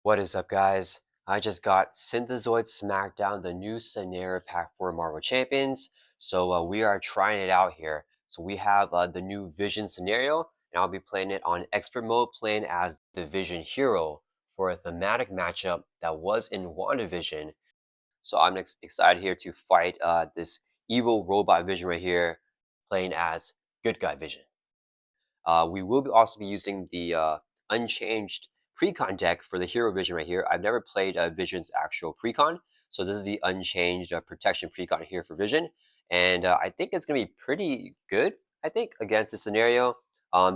What is up, guys? I just got Synthezoid Smackdown, the new scenario pack for Marvel Champions. So we are trying it out here. So we have the new Vision scenario, and I'll be playing it on Expert mode, playing as the Vision hero for a thematic matchup that was in WandaVision. So I'm excited here to fight this evil robot Vision right here, playing as good guy Vision. We will also be using the unchanged Precon deck for the Hero Vision right here. I've never played Vision's actual Precon, so this is the unchanged Protection Precon here for Vision. And I think it's going to be pretty good, I think, against this scenario.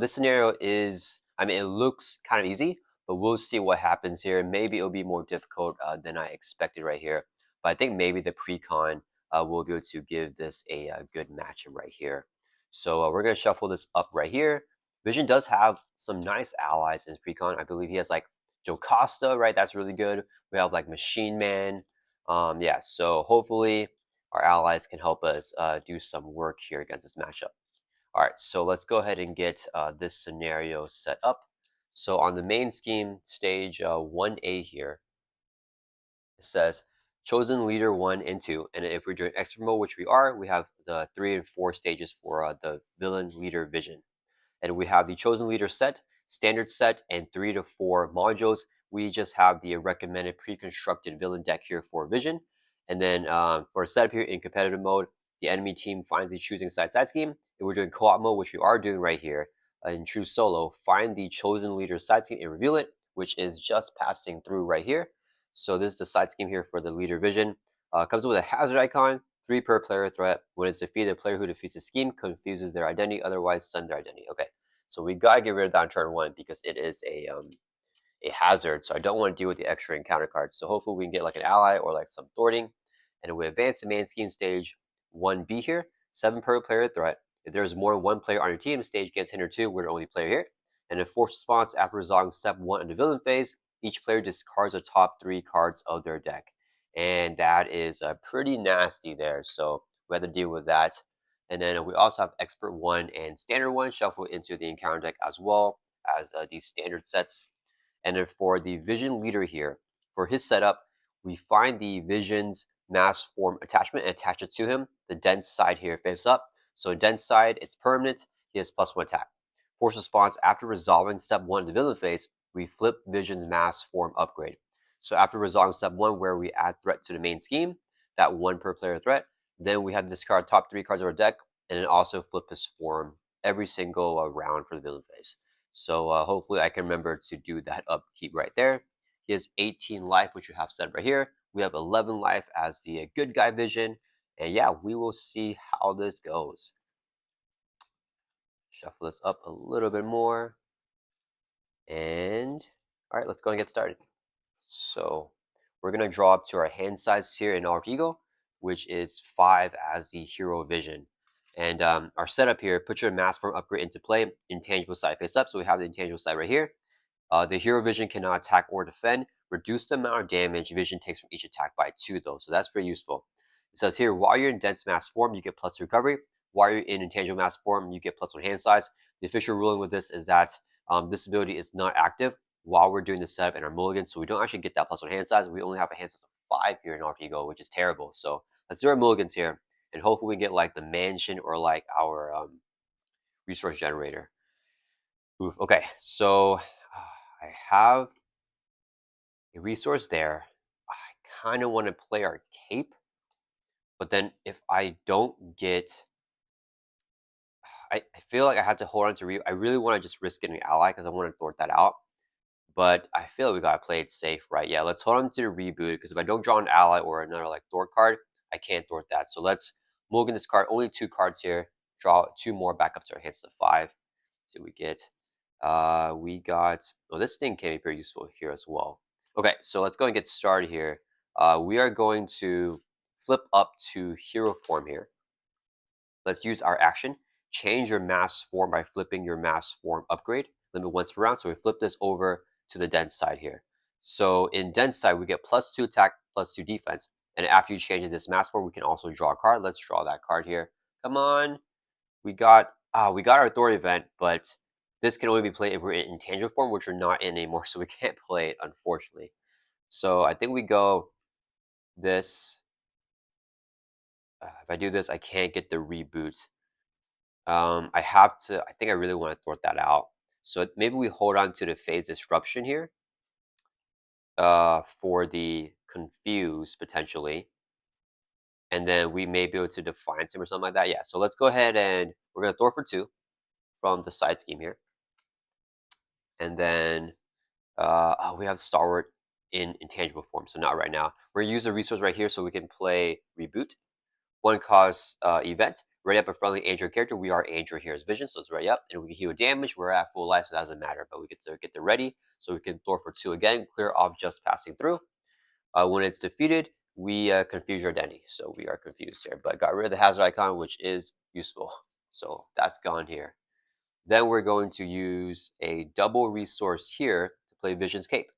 This scenario is, I mean, it looks kind of easy, but we'll see what happens here. Maybe it'll be more difficult than I expected right here. But I think maybe the Precon will be able to give this a good matchup right here. So we're going to shuffle this up right here. Vision does have some nice allies in his Precon. I believe he has like Joe Costa, right? That's really good. We have like Machine Man. Yeah, so hopefully our allies can help us do some work here against this matchup. All right, so let's go ahead and get this scenario set up. So on the main scheme stage 1A here, it says chosen leader 1 and 2. And if we're doing expert mode, which we are, we have the 3 and 4 stages for the villain leader Vision. And we have the chosen leader set, standard set, and 3 to 4 modules. We just have the recommended pre-constructed villain deck here for Vision. And then for setup here in competitive mode, the enemy team finds the choosing side scheme. If we're doing co-op mode, which we are doing right here in true solo, find the chosen leader side scheme and reveal it, which is just passing through right here. So this is the side scheme here for the leader Vision. Comes with a hazard icon, 3 per player threat. When it's defeated, the player who defeats the scheme confuses their identity, otherwise stun their identity. Okay, so we gotta get rid of that on turn 1 because it is a hazard. So I don't want to deal with the extra encounter cards. So hopefully we can get like an ally or like some thwarting. And we advance to main scheme stage 1B here, 7 per player threat. If there's more than 1 player on your team, stage gets hit or 2, we're the only player here. And in force response, after resolving step 1 in the villain phase, each player discards the top 3 cards of their deck. And that is pretty nasty there. So we have to deal with that. And then we also have Expert 1 and Standard 1 shuffled into the encounter deck as well as these standard sets. And then for the Vision leader here, for his setup, we find the Vision's mass form attachment and attach it to him. The dense side here face up. So dense side, it's permanent. He has +1 attack. Force response, after resolving step 1 in the villain phase, we flip Vision's mass form upgrade. So after resolving step 1, where we add threat to the main scheme, that 1 per player threat, then we have to discard top 3 cards of our deck, and then also flip his form every single round for the villain phase. So hopefully I can remember to do that upkeep right there. He has 18 life, which you have set right here. We have 11 life as the good guy Vision. And yeah, we will see how this goes. Shuffle this up a little bit more. And all right, let's go and get started. So we're going to draw up to our hand size here in Alter Ego, which is 5 as the Hero Vision. And our setup here, put your mass form upgrade into play, intangible side face up. So we have the intangible side right here. The Hero Vision cannot attack or defend. Reduce the amount of damage Vision takes from each attack by 2, though. So that's pretty useful. It says here, while you're in dense mass form, you get +2 recovery. While you're in intangible mass form, you get +1 hand size. The official ruling with this is that this ability is not active while we're doing the setup in our mulligan. So we don't actually get that +1 hand size. We only have a hand size of 5 here in Alter Ego, which is terrible. So let's do our mulligans here. And hopefully we get like the mansion or like our resource generator. Oof. Okay, so I have a resource there. I kind of want to play our cape, but then if I don't get, I feel like I have to hold on to I really want to just risk getting an ally because I want to thwart that out. But I feel like we gotta play it safe, right? Yeah, let's hold on to the reboot because if I don't draw an ally or another like thwart card, I can't thwart that. So let's mulligan this card. Only 2 cards here. Draw 2 more back up to our hands to 5. See what we get. We got. Oh, this thing can be pretty useful here as well. Okay, so let's go and get started here. We are going to flip up to hero form here. Let's use our action. Change your mass form by flipping your mass form upgrade. Limit once per round. So we flip this over to the dense side here. So in dense side, we get +2 attack, +2 defense. And after you change this mass form, we can also draw a card. Let's draw that card here. Come on. We got our authority event, but This can only be played if we're in intangible form, which we're not in anymore, so we can't play it, unfortunately. So I think we go this. If I do this, I can't get the reboot. I have to. I think I really want to sort that out. So maybe we hold on to the phase disruption here. For the confuse potentially, and then we may be able to define him or something like that. Yeah. So let's go ahead and we're gonna throw for 2 from the side scheme here, and then we have Stalwart in intangible form. So not right now. We're gonna use a resource right here so we can play reboot. One cost event. Ready up a friendly Andrew character. We are Andrew here as Vision, so it's ready up, and we can heal damage. We're at full life, so it doesn't matter. But we get to get the ready, so we can throw for 2 again. Clear off just passing through. When it's defeated, we confuse your identity, so we are confused here. But got rid of the hazard icon, which is useful. So that's gone here. Then we're going to use a double resource here to play Vision's Cape.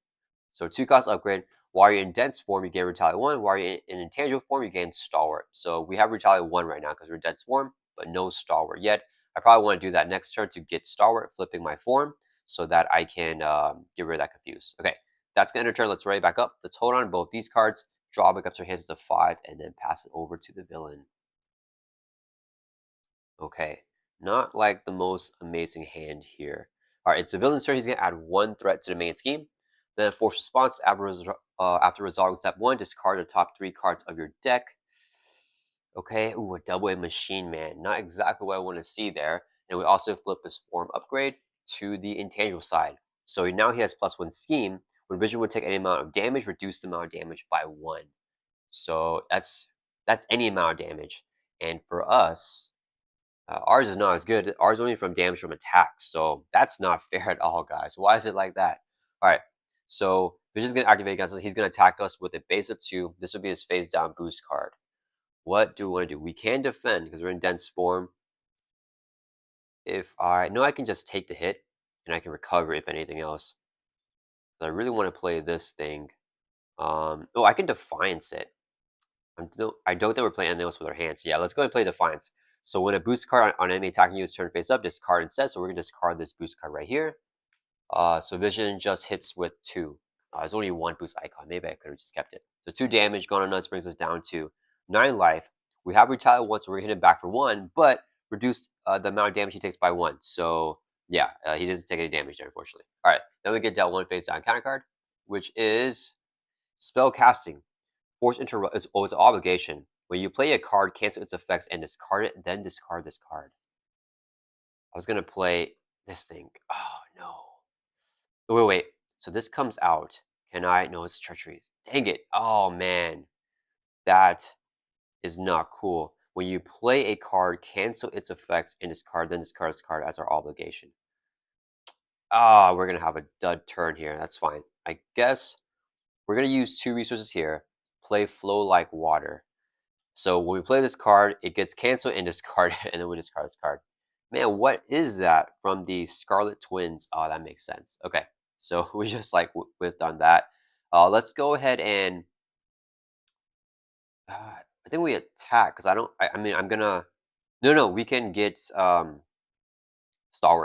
So 2 cost upgrade. While you're in dense form, you gain Retaliate 1. While you're in intangible form, you gain Stalwart. So we have Retaliate 1 right now because we're in dense form, but no Stalwart yet. I probably want to do that next turn to get Stalwart, flipping my form so that I can get rid of that confuse. Okay, that's going to end turn. Let's ready back up. Let's hold on to both these cards, draw back up to our hands to 5, and then pass it over to the villain. Okay, not like the most amazing hand here. All right, it's a villain's turn. He's going to add 1 threat to the main scheme. Then force response after resolving step 1, discard the top 3 cards of your deck. Okay, ooh, a double A Machine Man. Not exactly what I want to see there. And we also flip his form upgrade to the intangible side. So now he has +1 scheme. When Vision would take any amount of damage, reduce the amount of damage by 1. So that's any amount of damage. And for us, ours is not as good. Ours is only from damage from attacks. So that's not fair at all, guys. Why is it like that? All right. So Vision's going to activate against us. He's going to attack us with a base of 2. This would be his phase down boost card. What do we want to do? We can defend because we're in dense form. If I know I can just take the hit and I can recover if anything else. I really want to play this thing. Oh, I can Defiance it. I don't think we're playing anything else with our hands. Yeah, let's go and play Defiance. So when a boost card on enemy attacking you is turned face up, discard instead. So we're going to discard this boost card right here. So Vision just hits with 2. There's only 1 boost icon. Maybe I could have just kept it. So 2 damage gone on us brings us down to 9 life. We have Retaliate 1, so we're going to hit him back for 1, but reduce the amount of damage he takes by 1. So yeah, he doesn't take any damage there, unfortunately. All right, then we get dealt 1 face down counter card, which is Spell Casting. Force interrupt. It's an obligation. When you play a card, cancel its effects and discard it, then discard this card. I was going to play this thing. Oh, no. Wait. So this comes out. Can I? No, it's treachery. Dang it. Oh, man. That is not cool. When you play a card, cancel its effects and discard, then discard this card as our obligation. We're going to have a dud turn here. That's fine. I guess we're going to use 2 resources here. Play Flow Like Water. So when we play this card, it gets canceled and discarded, and then we discard this card. Man, what is that from the Scarlet Twins? Oh, that makes sense. Okay, so we just like whipped on that. Let's go ahead and I think we attack because I mean I'm gonna no we can get Stalwart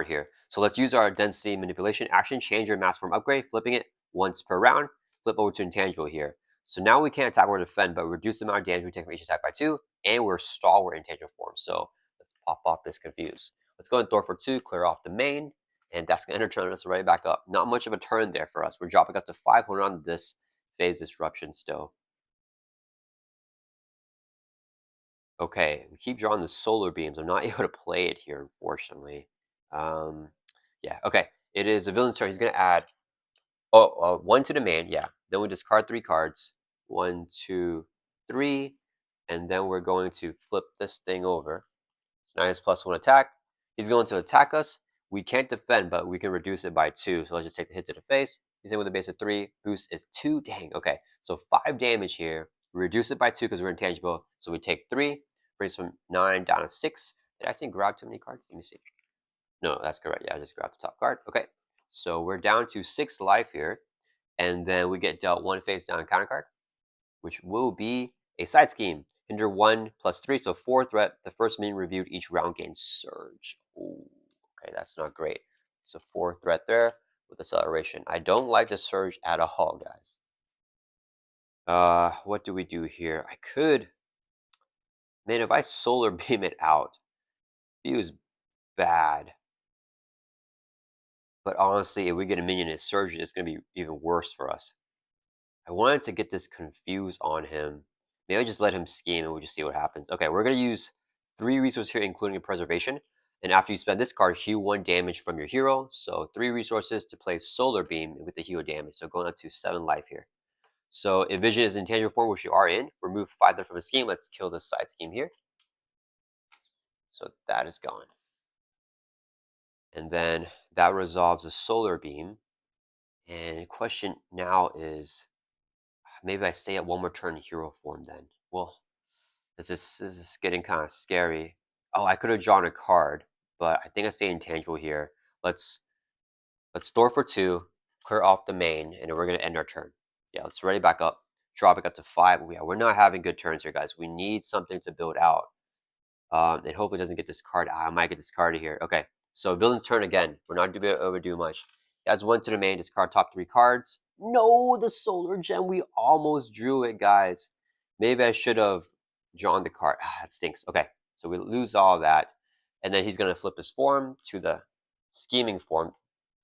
here. So let's use our density manipulation action. Change your mass form upgrade, flipping it once per round. Flip over to intangible here. So now we can't attack or defend, but reduce the amount of damage we take from each attack by 2, and we're Stalwart in intangible form. So let's pop off this confuse. Let's go and throw for 2, clear off the main, and that's gonna enter turn us right back up. Not much of a turn there for us. We're dropping up to 5, holding on to this phase disruption still. Okay, we keep drawing the solar beams. I'm not able to play it here, unfortunately. Yeah, okay. It is a villain's turn. He's going to add 1 to the main. Yeah. Then we discard 3 cards. 1, 2, 3. And then we're going to flip this thing over. So now he has +1 attack. He's going to attack us. We can't defend, but we can reduce it by 2. So let's just take the hit to the face. He's in with a base of 3. Boost is 2. Dang. Okay. So 5 damage here. We reduce it by 2 because we're intangible. So we take 3. Brings from 9 down to 6. Did I actually grab too many cards? Let me see. No, that's correct. Yeah, I just grabbed the top card. Okay. So we're down to 6 life here. And then we get dealt 1 face down counter card, which will be a side scheme. Hinder 1 plus 3, so 4 threat. The first minion reviewed each round gains surge. Ooh, okay, that's not great. So 4 threat there with acceleration. I don't like the surge at all, guys. What do we do here? I could, man, if I solar beam it out, feels bad. But honestly, if we get a minion and surge, it's gonna be even worse for us. I wanted to get this confused on him. Maybe I just let him scheme and we'll just see what happens. Okay, we're gonna use 3 resources here, including preservation. And after you spend this card, heal 1 damage from your hero. So 3 resources to play Solar Beam with the heal damage. So going up to 7 life here. So if Vision is in tangible form, which you are in, remove 5 from a scheme. Let's kill this side scheme here. So that is gone. And then that resolves the Solar Beam. And the question now is, maybe I stay at 1 more turn in hero form then. Well, this is getting kind of scary. Oh, I could have drawn a card, but I think I stay intangible here. Let's store for 2, clear off the main, and then we're gonna end our turn. Yeah, let's ready back up. Draw back up to 5. Yeah, we're not having good turns here, guys. We need something to build out. And hopefully it doesn't get discarded. I might get discarded here. Okay, so villain's turn again. We're not going to overdo much. Adds 1 to the main. Discard top 3 cards. No, the solar gem. We almost drew it, guys. Maybe I should have drawn the card. That stinks. Okay, so we lose all that. And then he's going to flip his form to the scheming form.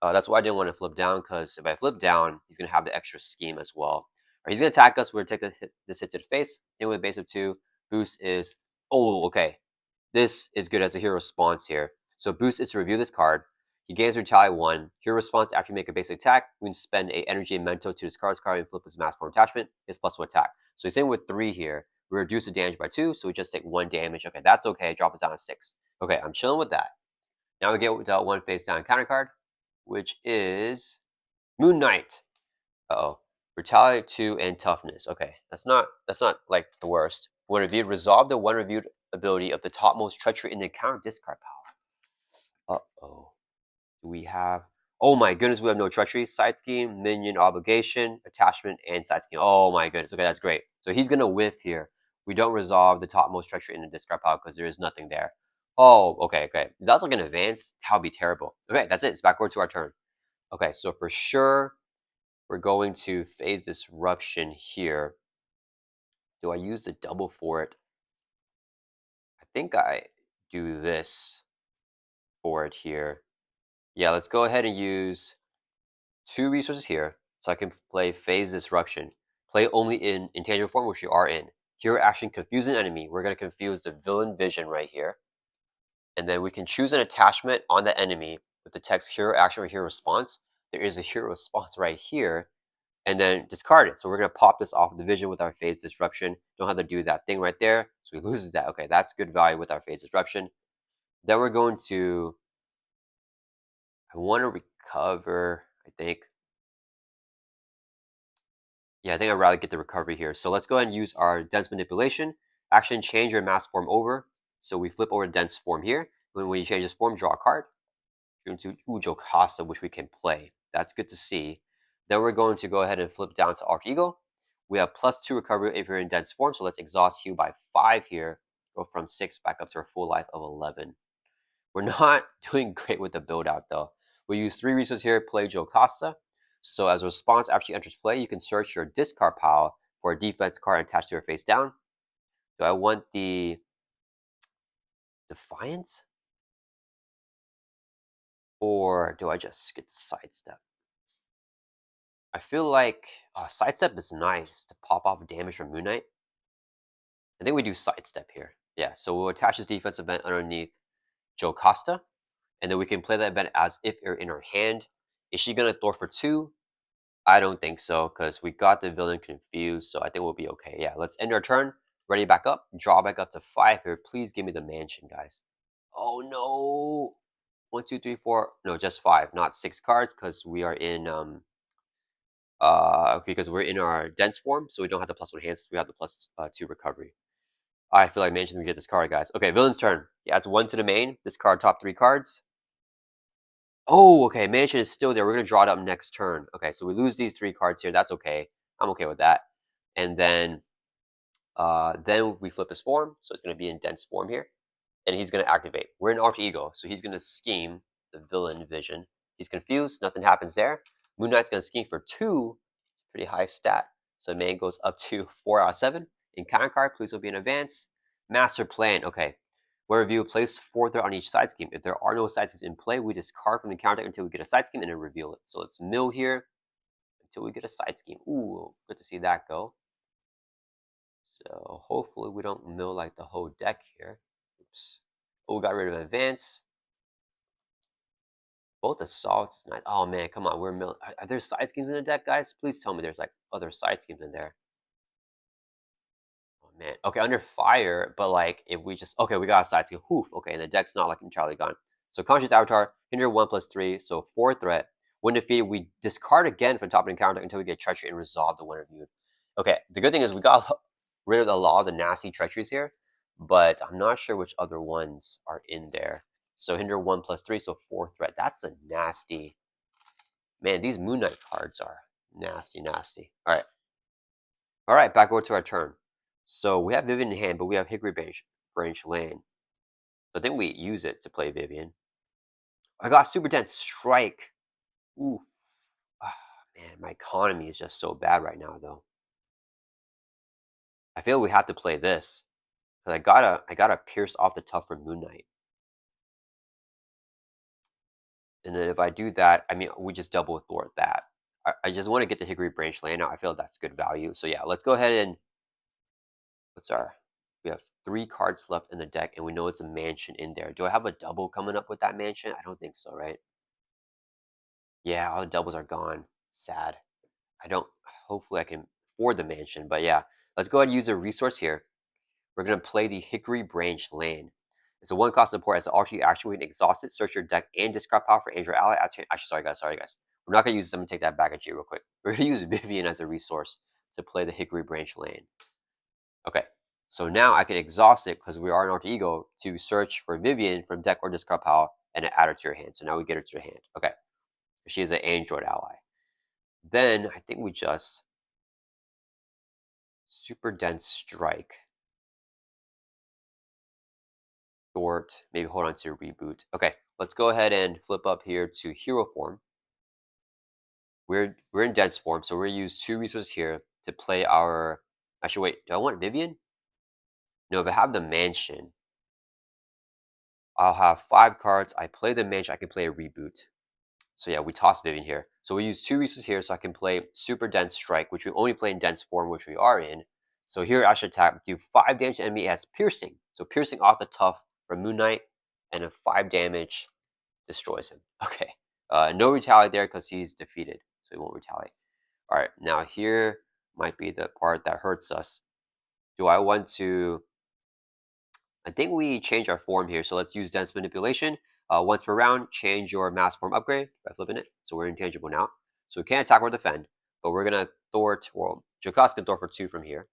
That's why I didn't want to flip down, because if I flip down, he's going to have the extra scheme as well. Right, he's going to attack us. We're going to take this hit to the face. And with a base of 2, boost is... Oh, okay. This is good as a hero response here. So boost is to review this card. He gains Retaliate 1. Hero response after you make a basic attack. We can spend a energy and mental to discard this card and flip his mass form attachment. It's +1 attack. So he's in with 3 here. We reduce the damage by 2, so we just take 1 damage. Okay, that's okay. Drop us down to 6. Okay, I'm chilling with that. Now we get without 1 face down counter card, which is Moon Knight. Uh-oh. Retaliate 2 and toughness. Okay, that's not like the worst. When reviewed, resolve the 1 reviewed ability of the topmost treachery in the counter discard power. Uh-oh. Do we have... Oh my goodness, we have no treachery. Side scheme, minion, obligation, attachment, and side scheme. Oh my goodness. Okay, that's great. So he's going to whiff here. We don't resolve the topmost treachery in the discard pile because there is nothing there. Oh, okay. If that's like an advance, that would be terrible. Okay, that's it. It's backward to our turn. Okay, so for sure, we're going to phase disruption here. Do I use the double for it? I think I do this for it here. Yeah, let's go ahead and use 2 resources here so I can play phase disruption. Play only in intangible form, which you are in. Hero action, confuse an enemy. We're going to confuse the villain vision right here. And then we can choose an attachment on the enemy with the text hero action or hero response. There is a hero response right here. And then discard it. So we're going to pop this off the vision with our phase disruption. Don't have to do that thing right there. So we lose that. Okay, that's good value with our phase disruption. Then we're going to... I want to recover, I think. Yeah, I think I'd rather get the recovery here. So let's go ahead and use our dense manipulation. Action, change your mass form over. So we flip over the dense form here. When you change this form, draw a card. Into Jocasta, which we can play. That's good to see. Then we're going to go ahead and flip down to Alter Ego. We have +2 recovery if you're in dense form. So let's exhaust heal by 5 here. Go from 6 back up to our full life of 11. We're not doing great with the build out though. We use 3 resources here, play Jocasta. So as a response after she enters play, you can search your discard pile for a defense card attached to your face down. Do I want the Defiance? Or do I just get the sidestep? I feel like sidestep is nice to pop off damage from Moon Knight. I think we do sidestep here. Yeah, so we'll attach this defense event underneath Jocasta. And then we can play that event as if you're in her hand. Is she going to throw for 2? I don't think so, because we got the villain confused, so I think we'll be okay. Yeah, let's end our turn. Ready back up. Draw back up to 5 here. Please give me the mansion, guys. Oh, no. 1, 2, 3, 4. No, just 5, not 6 cards, because we are in... because we're in our dense form, so we don't have the +1 hands. We have the +2 recovery. I feel like mansion's gonna get this card, guys. Okay, villain's turn. Yeah, it's 1 to the main. Discard top 3 cards. Oh, okay, mansion is still there. We're gonna draw it up next turn. Okay, so we lose these 3 cards here. That's okay. I'm okay with that. And then we flip his form, so it's gonna be in dense form here, and he's gonna activate. We're in Alter Ego, so he's gonna scheme the villain vision. He's confused. Nothing happens there. Moon Knight's going to scheme for 2. Pretty high stat. So man goes up to 4 out of 7. Encounter card, please will be in advance. Master Plan. Okay. When review, place 4 threat on each side scheme. If there are no side schemes in play, we discard from the counter until we get a side scheme and then reveal it. So let's mill here until we get a side scheme. Ooh, good to see that go. So hopefully we don't mill like the whole deck here. Oops. Oh, got rid of advance. Both assaults is nice. Oh man, come on, we're milling. Are there side schemes in the deck, guys? Please tell me there's like other side schemes in there. Oh man. Okay, under fire, but like if we just we got a side scheme. Whew. Okay, and the deck's not like entirely gone. So conscious avatar, hinder 1+3, so 4 threat. When defeated, we discard again from top of the encounter until we get treachery and resolve the winner viewed. Okay, the good thing is we got rid of a lot of the nasty treacheries here, but I'm not sure which other ones are in there. So hinder 1+3, so 4 threat. That's a nasty. Man, these Moon Knight cards are nasty, nasty. All right, back over to our turn. So we have Vivian in hand, but we have Hickory Branch Land. I think we use it to play Vivian. I got Super Dense Strike. Ooh, man, my economy is just so bad right now, though. I feel we have to play this because I gotta pierce off the tough for Moon Knight. And then if I do that, I mean, we just double thwart that. I just want to get the Hickory Branch Land out. I feel that's good value. So yeah, let's go ahead and we have 3 cards left in the deck, and we know it's a mansion in there. Do I have a double coming up with that mansion? I don't think so, right? Yeah, all the doubles are gone. Sad. Hopefully I can afford the mansion, but yeah. Let's go ahead and use a resource here. We're going to play the Hickory Branch Land. It's a 1-cost support. As an alternate action, we can exhaust it, search your deck, and discard power for Andrew Ally. Actually, sorry guys. We're not going to use this. I'm going to take that back at you real quick. We're going to use Vivian as a resource to play the Hickory Branch Land. Okay, so now I can exhaust it because we are an alter ego to search for Vivian from deck or discard power and add her to your hand. So now we get her to your hand. Okay, she is an Android ally. Then I think we just Super Dense Strike. Thwart, maybe hold on to reboot. Okay, let's go ahead and flip up here to hero form. We're in dense form, so we're gonna use 2 resources here to play our. Actually, wait, do I want Vivian? No, if I have the mansion, I'll have 5 cards. I play the mansion, I can play a reboot. So yeah, we toss Vivian here. So we use 2 resources here, so I can play Super Dense Strike, which we only play in dense form, which we are in. So here I should attack, do 5 damage to enemy. It has piercing. So piercing off the tough from Moon Knight, and a 5 damage destroys him. Okay. No retaliate there because he's defeated, so he won't retaliate. All right, now here might be the part that hurts us. Do I want to? I think we change our form here, so let's use dense manipulation. Once per round, change your mass form upgrade by flipping it. So we're intangible now. So we can't attack or defend, but we're gonna thwart. Well, Jokas can thwart for 2 from here.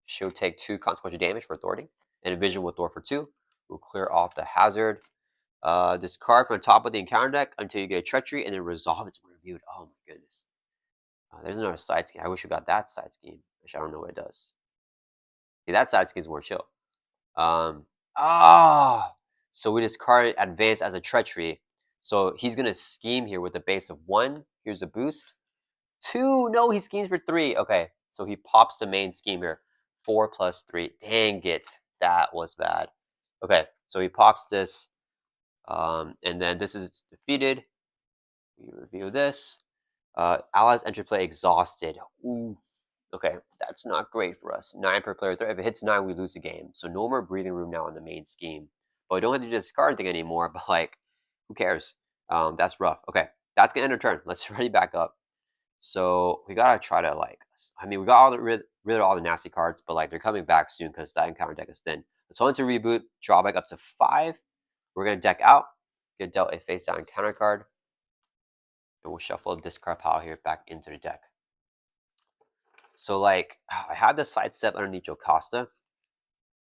She'll take 2 consequential damage for thwarting, and Vision will thwart for 2. We'll clear off the hazard. Discard from the top of the encounter deck until you get a treachery, and then resolve its reviewed. Oh my goodness. There's another side scheme. I wish we got that side scheme. Which I don't know what it does. See, that side scheme is more chill. So we discard advance as a treachery. So he's gonna scheme here with a base of 1. Here's a boost. 2. No, he schemes for 3. Okay, so he pops the main scheme here. 4 plus 3. Dang it, that was bad. Okay, so he pops this. And then this is defeated. We review this. Allies enter play exhausted. Ooh. Okay, that's not great for us. 9 per player. If it hits 9, we lose the game. So no more breathing room now in the main scheme. But we don't have to discard anything anymore. But like, who cares? That's rough. Okay, that's gonna end our turn. Let's ready back up. So we gotta try to like. I mean, we got rid of all the nasty cards, but like they're coming back soon because that encounter deck is thin. Let's hold into reboot. Drawback up to 5. We're gonna deck out. Get dealt a face down counter card. And we'll shuffle this discard pile here back into the deck. So like, I have the sidestep underneath Jocasta.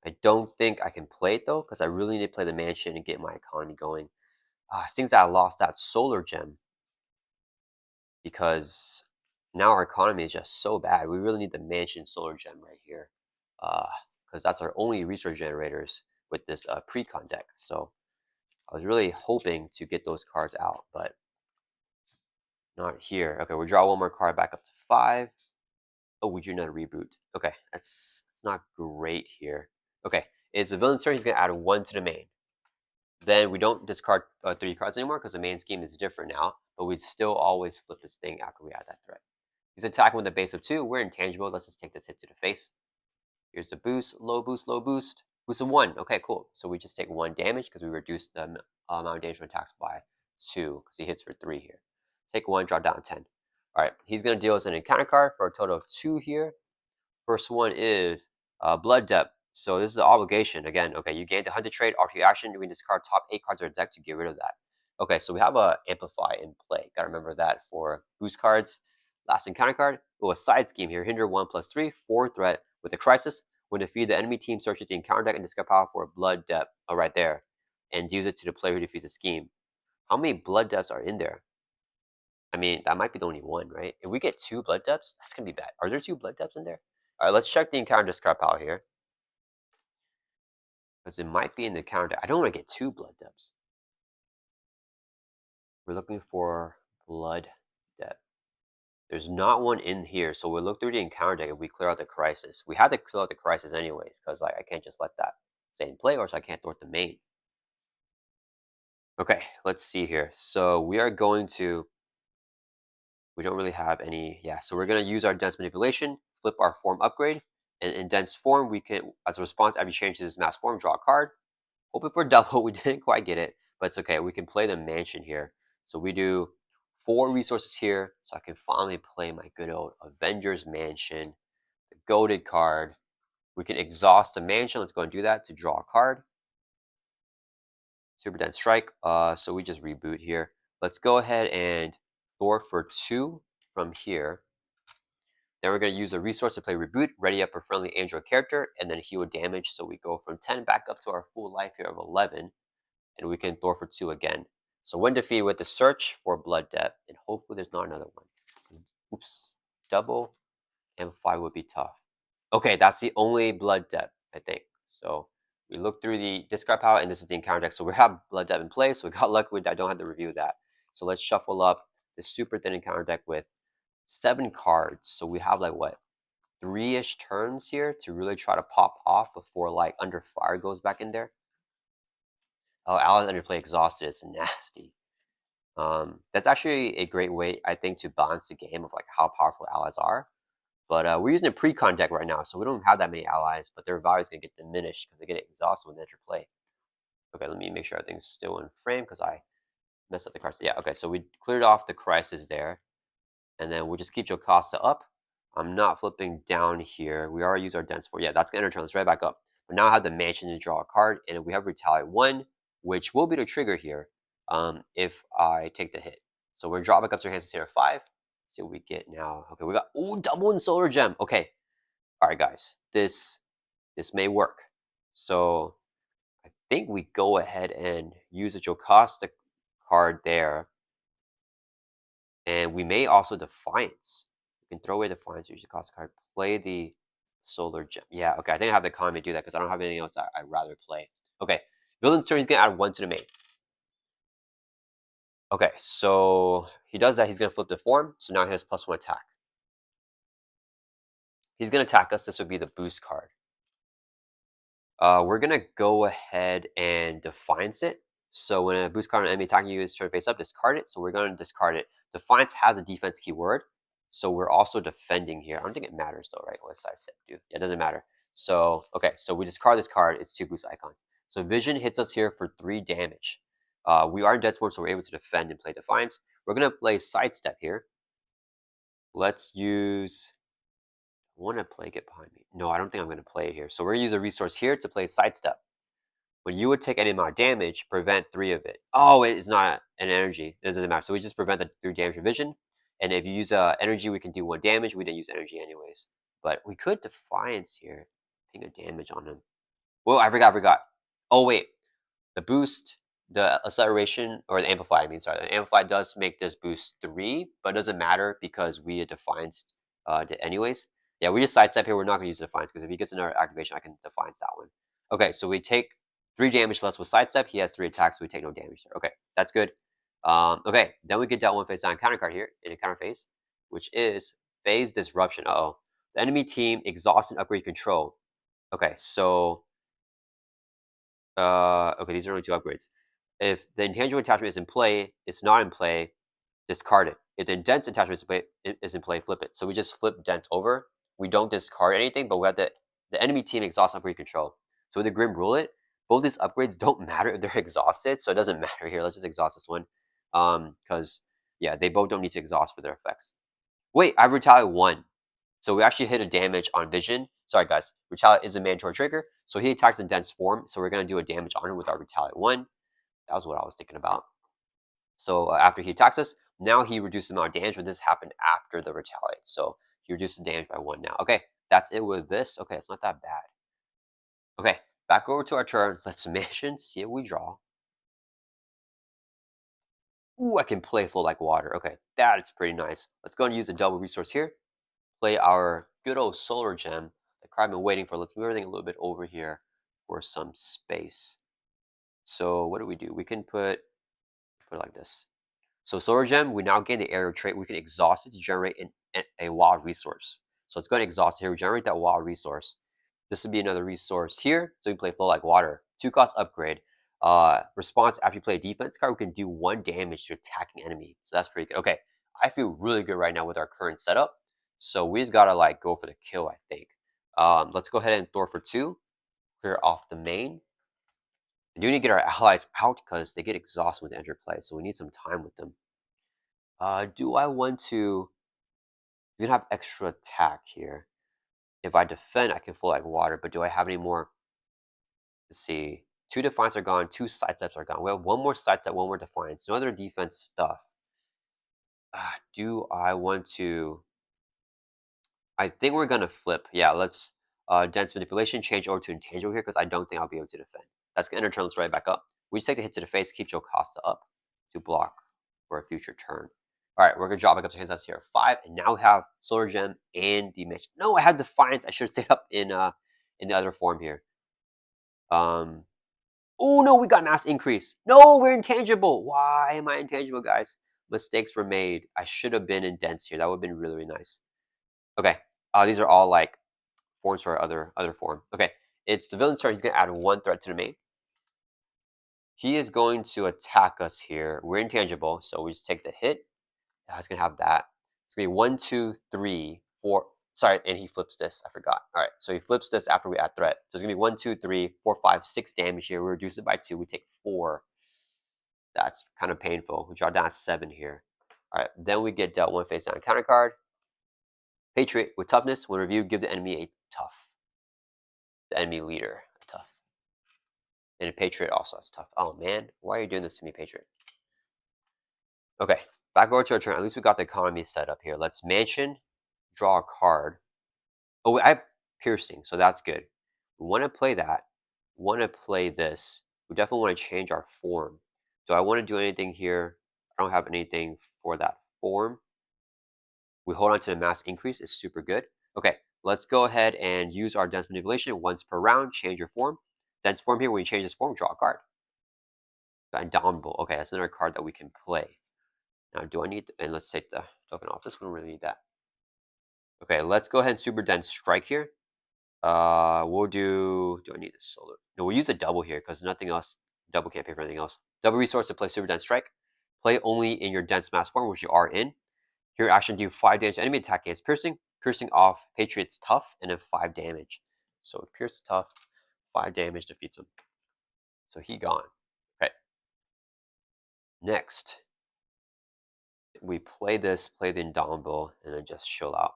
I don't think I can play it though, because I really need to play the mansion and get my economy going. Things that I lost that solar gem. Because now our economy is just so bad. We really need the mansion solar gem right here. Because that's our only resource generators with this Precon deck. So I was really hoping to get those cards out, but Not here. Okay, we draw one more card back up to 5. Oh, we drew another reboot. Okay, that's not great here. Okay, it's the villain's turn. He's going to add 1 to the main. Then we don't discard 3 cards anymore because the main scheme is different now, but we still always flip this thing after we add that threat. He's attacking with a base of 2. We're intangible. Let's just take this hit to the face. Here's the boost, low boost, low boost. Boost of 1. Okay, cool. So we just take 1 damage because we reduced the amount of damage from attacks by 2 because he hits for 3 here. Take 1, drop down 10. All right, he's going to deal us an encounter card for a total of 2 here. First one is Blood Depth. So this is an obligation. Again, okay, you gain the Hunted trait. After your action, you can discard top 8 cards of your deck to get rid of that. Okay, so we have a Amplify in play. Gotta remember that for boost cards. Last encounter card. Oh, a side scheme here. Hinder 1+3, 4 threat with a crisis. When defeated, the enemy team searches the encounter deck and discard power for a Blood Depth. Oh, right there. And deals it to the player who defeats the scheme. How many Blood Depths are in there? I mean, that might be the only one, right? If we get 2 Blood Depths, that's gonna be bad. Are there 2 Blood Depths in there? All right, let's check the encounter discard power here. Because it might be in the encounter deck. I don't want to get 2 Blood Depths. We're looking for Blood Depth. There's not one in here, so we'll look through the encounter deck if we clear out the crisis. We have to clear out the crisis anyways, because like I can't just let that stay in play, or so I can't thwart the main. Okay, let's see here. So we are going to... We don't really have any... Yeah, so we're going to use our Dense Manipulation, flip our form upgrade, and in Dense Form, we can, as a response, every change to this mass form, draw a card. Hoping for double. We didn't quite get it, but it's okay. We can play the mansion here. So we do 4 resources here, so I can finally play my good old Avengers Mansion, the goated card. We can exhaust the mansion. Let's go and do that to draw a card. Super Dense Strike. So we just reboot here. Let's go ahead and thwart for 2 from here. Then we're going to use a resource to play Reboot, ready up a friendly Android character, and then heal damage. So we go from 10 back up to our full life here of 11. And we can thwart for 2 again. So when defeated with the search for Blood Depth, and hopefully there's not another one. Oops, double and 5 would be tough. Okay, that's the only Blood Depth, I think. So we look through the discard pile, and this is the encounter deck. So we have Blood Depth in place, so we got lucky with that. I don't have to review that. So let's shuffle up the super thin encounter deck with 7 cards. So we have like what, 3-ish turns here to really try to pop off before like Under Fire goes back in there. Oh, allies underplay exhausted. It's nasty. That's actually a great way, I think, to balance the game of like how powerful allies are. But we're using a Precon deck right now, so we don't have that many allies, but their value is going to get diminished because they get exhausted when they enter play. Okay, let me make sure everything's still in frame because I messed up the cards. Yeah, okay, so we cleared off the crisis there, and then we'll just keep Jocasta up. I'm not flipping down here. We already used our dense for. Yeah, that's going to enter turn. Let's right back up. But now I have the mansion to draw a card, and we have Retaliate 1, which will be the trigger here if I take the hit. So we're going to draw back up to our hands instead of 5. See what we get now. Okay, we got, ooh, double in Solar Gem. Okay. All right, guys. This may work. So I think we go ahead and use a Jocasta card there. And we may also Defiance. We can throw away Defiance, use Jocasta card, play the Solar Gem. Yeah, okay. I think I have the economy to do that because I don't have anything else I'd rather play. Okay. Villain's turn, he's going to add 1 to the main. Okay, so he does that. He's going to flip the form. So now he has +1 attack. He's going to attack us. This would be the boost card. We're going to go ahead and Defiance it. So when a boost card on an enemy attacking you is turn face up, discard it. So we're going to discard it. Defiance has a defense keyword. So we're also defending here. I don't think it matters though, right? What side step do? Yeah, it doesn't matter. So, okay, so we discard this card. It's 2 boost icons. So Vision hits us here for 3 damage. We are in dead form, so we're able to defend and play Defiance. We're going to play Sidestep here. Let's use... I want to play Get Behind Me. No, I don't think I'm going to play it here. So we're going to use a resource here to play Sidestep. When you would take any amount of damage, prevent 3 of it. Oh, it is not an energy. It doesn't matter. So we just prevent the 3 damage from Vision. And if you use energy, we can do 1 damage. We didn't use energy anyways. But we could Defiance here. Ping a damage on him. Whoa, I forgot. Oh, wait. The boost, the acceleration, or the amplify, I mean, sorry. The amplify does make this boost 3, but it doesn't matter because we Defiance anyways. Yeah, we just sidestep here. We're not going to use Defiance because if he gets another activation, I can Defiance that one. Okay, so we take 3 damage less with sidestep. He has 3 attacks, so we take no damage there. Okay, that's good. Okay, then we get that one face down counter card here in a counter phase, which is phase disruption. Uh-oh. The enemy team exhaust and upgrade control. Okay, so okay, these are only two upgrades. If the intangible attachment is in play, it's not in play, discard it. If the dense attachment is in play, flip it. So we just flip dense over. We don't discard anything, but we have the enemy team exhaust upgrade control. So with the Grim Rule both these upgrades don't matter if they're exhausted, so it doesn't matter here. Let's just exhaust this one. Because yeah, they both don't need to exhaust for their effects. Wait, I retaliate 1. So we actually hit a damage on Vision. Sorry guys, retaliate is a mandatory trigger. So he attacks in dense form. So we're gonna do a damage on him with our retaliate 1. That was what I was thinking about. So after he attacks us, now he reduces the amount of damage, but this happened after the retaliate. So he reduces the damage by 1 now. Okay, that's it with this. Okay, it's not that bad. Okay, back over to our turn. Let's mission, see what we draw. Ooh, I can play Flow Like Water. Okay, that is pretty nice. Let's go and use a double resource here. Play our good old Solar Gem. The card I've been waiting for. Let's move everything a little bit over here for some space. So what do? We can put it like this. So Solar Gem, we now gain the aerial trait. We can exhaust it to generate a wild resource. So let's go and exhaust here. We generate that wild resource. This would be another resource here. So we play Flow Like Water. 2-cost upgrade. Response after you play a defense card, we can do 1 damage to attacking enemy. So that's pretty good. Okay, I feel really good right now with our current setup. So we just gotta like go for the kill, I think. Let's go ahead and throw for 2. Clear off the main. We do need to get our allies out because they get exhausted when they enter play. So we need some time with them. Do I want to? We can have extra attack here. If I defend, I can Flow Like Water. But do I have any more? Let's see. 2 defiance are gone. 2 sidesteps are gone. We have 1 more sidestep, 1 more defiance. No other defense stuff. Do I want to? I think we're gonna flip. Yeah, let's dense manipulation change over to intangible here because I don't think I'll be able to defend. That's gonna enter turn. Let's right back up. We just take the hit to the face, keep your cost up to block for a future turn. All right, we're gonna drop back up to hands here 5, and now we have Solar Gem and Dimension. No, I had Defiance. I should have stayed up in the other form here. Oh no, we got mass increase. No, we're intangible. Why am I intangible, guys? Mistakes were made. I should have been in dense here. That would have been really, really nice. Okay, these are all like forms for our other form. Okay, it's the villain's turn. He's gonna add 1 threat to the main. He is going to attack us here. We're intangible, so we just take the hit. I was gonna have that. It's gonna be 1, 2, 3, 4. Sorry, and he flips this. I forgot. All right, so he flips this after we add threat. So it's gonna be 1, 2, 3, 4, 5, 6 damage here. We reduce it by 2. We take 4. That's kind of painful. We draw down 7 here. All right, then we get dealt 1 face down counter card. Patriot with toughness. When reviewed, give the enemy a tough. The enemy leader a tough. And a Patriot also has tough. Oh man, why are you doing this to me, Patriot? Okay, back over to our turn. At least we got the economy set up here. Let's mansion, draw a card. Oh, I have piercing, so that's good. We want to play that. We want to play this. We definitely want to change our form. Do I want to do anything here? I don't have anything for that form. We hold on to the mass increase. It's super good. Okay, let's go ahead and use our dense manipulation once per round. Change your form. Dense form here. When you change this form, draw a card. Indomitable. Okay, that's another card that we can play. Now, do I need? And let's take the token off. This one really need that. Okay, let's go ahead and super dense strike here. We'll do. Do I need a solar? No, we'll use a double here because nothing else. Double can't pay for anything else. Double resource to play super dense strike. Play only in your dense mass form, which you are in. Here, action do 5 damage to enemy attack against piercing. Piercing off Patriot's tough, and then 5 damage. So pierce tough, 5 damage defeats him. So he gone. Okay. Next, we play this, play the Indomitable, and then just chill out.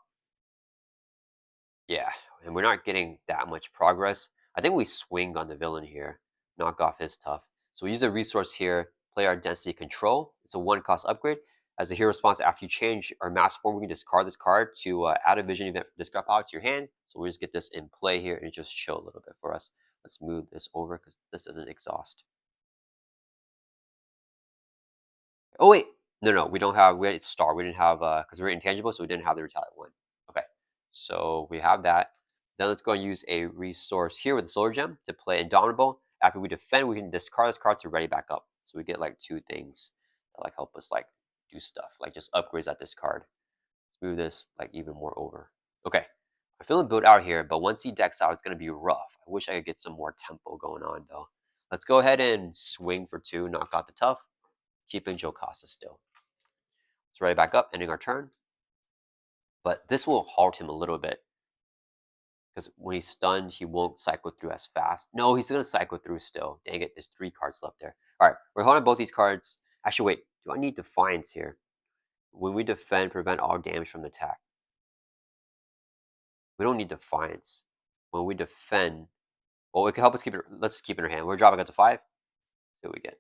Yeah, and we're not getting that much progress. I think we swing on the villain here, knock off his tough. So we use a resource here, play our density control. It's a 1-cost upgrade. As a hero response, after you change our mass form, we can discard this card to add a vision event discard power to your hand. So we just get this in play here and just chill a little bit for us. Let's move this over because this doesn't exhaust. Oh wait, no, we don't have. We had star. We didn't have because we're intangible, so we didn't have the retaliate 1. Okay, so we have that. Then let's go and use a resource here with the Solar Gem to play Indomitable. After we defend, we can discard this card to ready back up. So we get like 2 things. to like help us like do stuff, like just upgrades at this card. Let's move this like even more over. Okay, I'm feeling built out here, but once he decks out, it's gonna be rough. I wish I could get some more tempo going on though. Let's go ahead and swing for 2, knock out the tough, keeping Jocasta still. Let's ready back up, ending our turn. But this will halt him a little bit. Because when he's stunned, he won't cycle through as fast. No, he's going to cycle through still. Dang it, there's 3 cards left there. All right, we're holding both these cards. Actually, wait, do I need Defiance here? When we defend, prevent all damage from attack. We don't need Defiance. When we defend, well, it can help us keep it. Let's keep it in our hand. We're dropping it to 5. See what we get.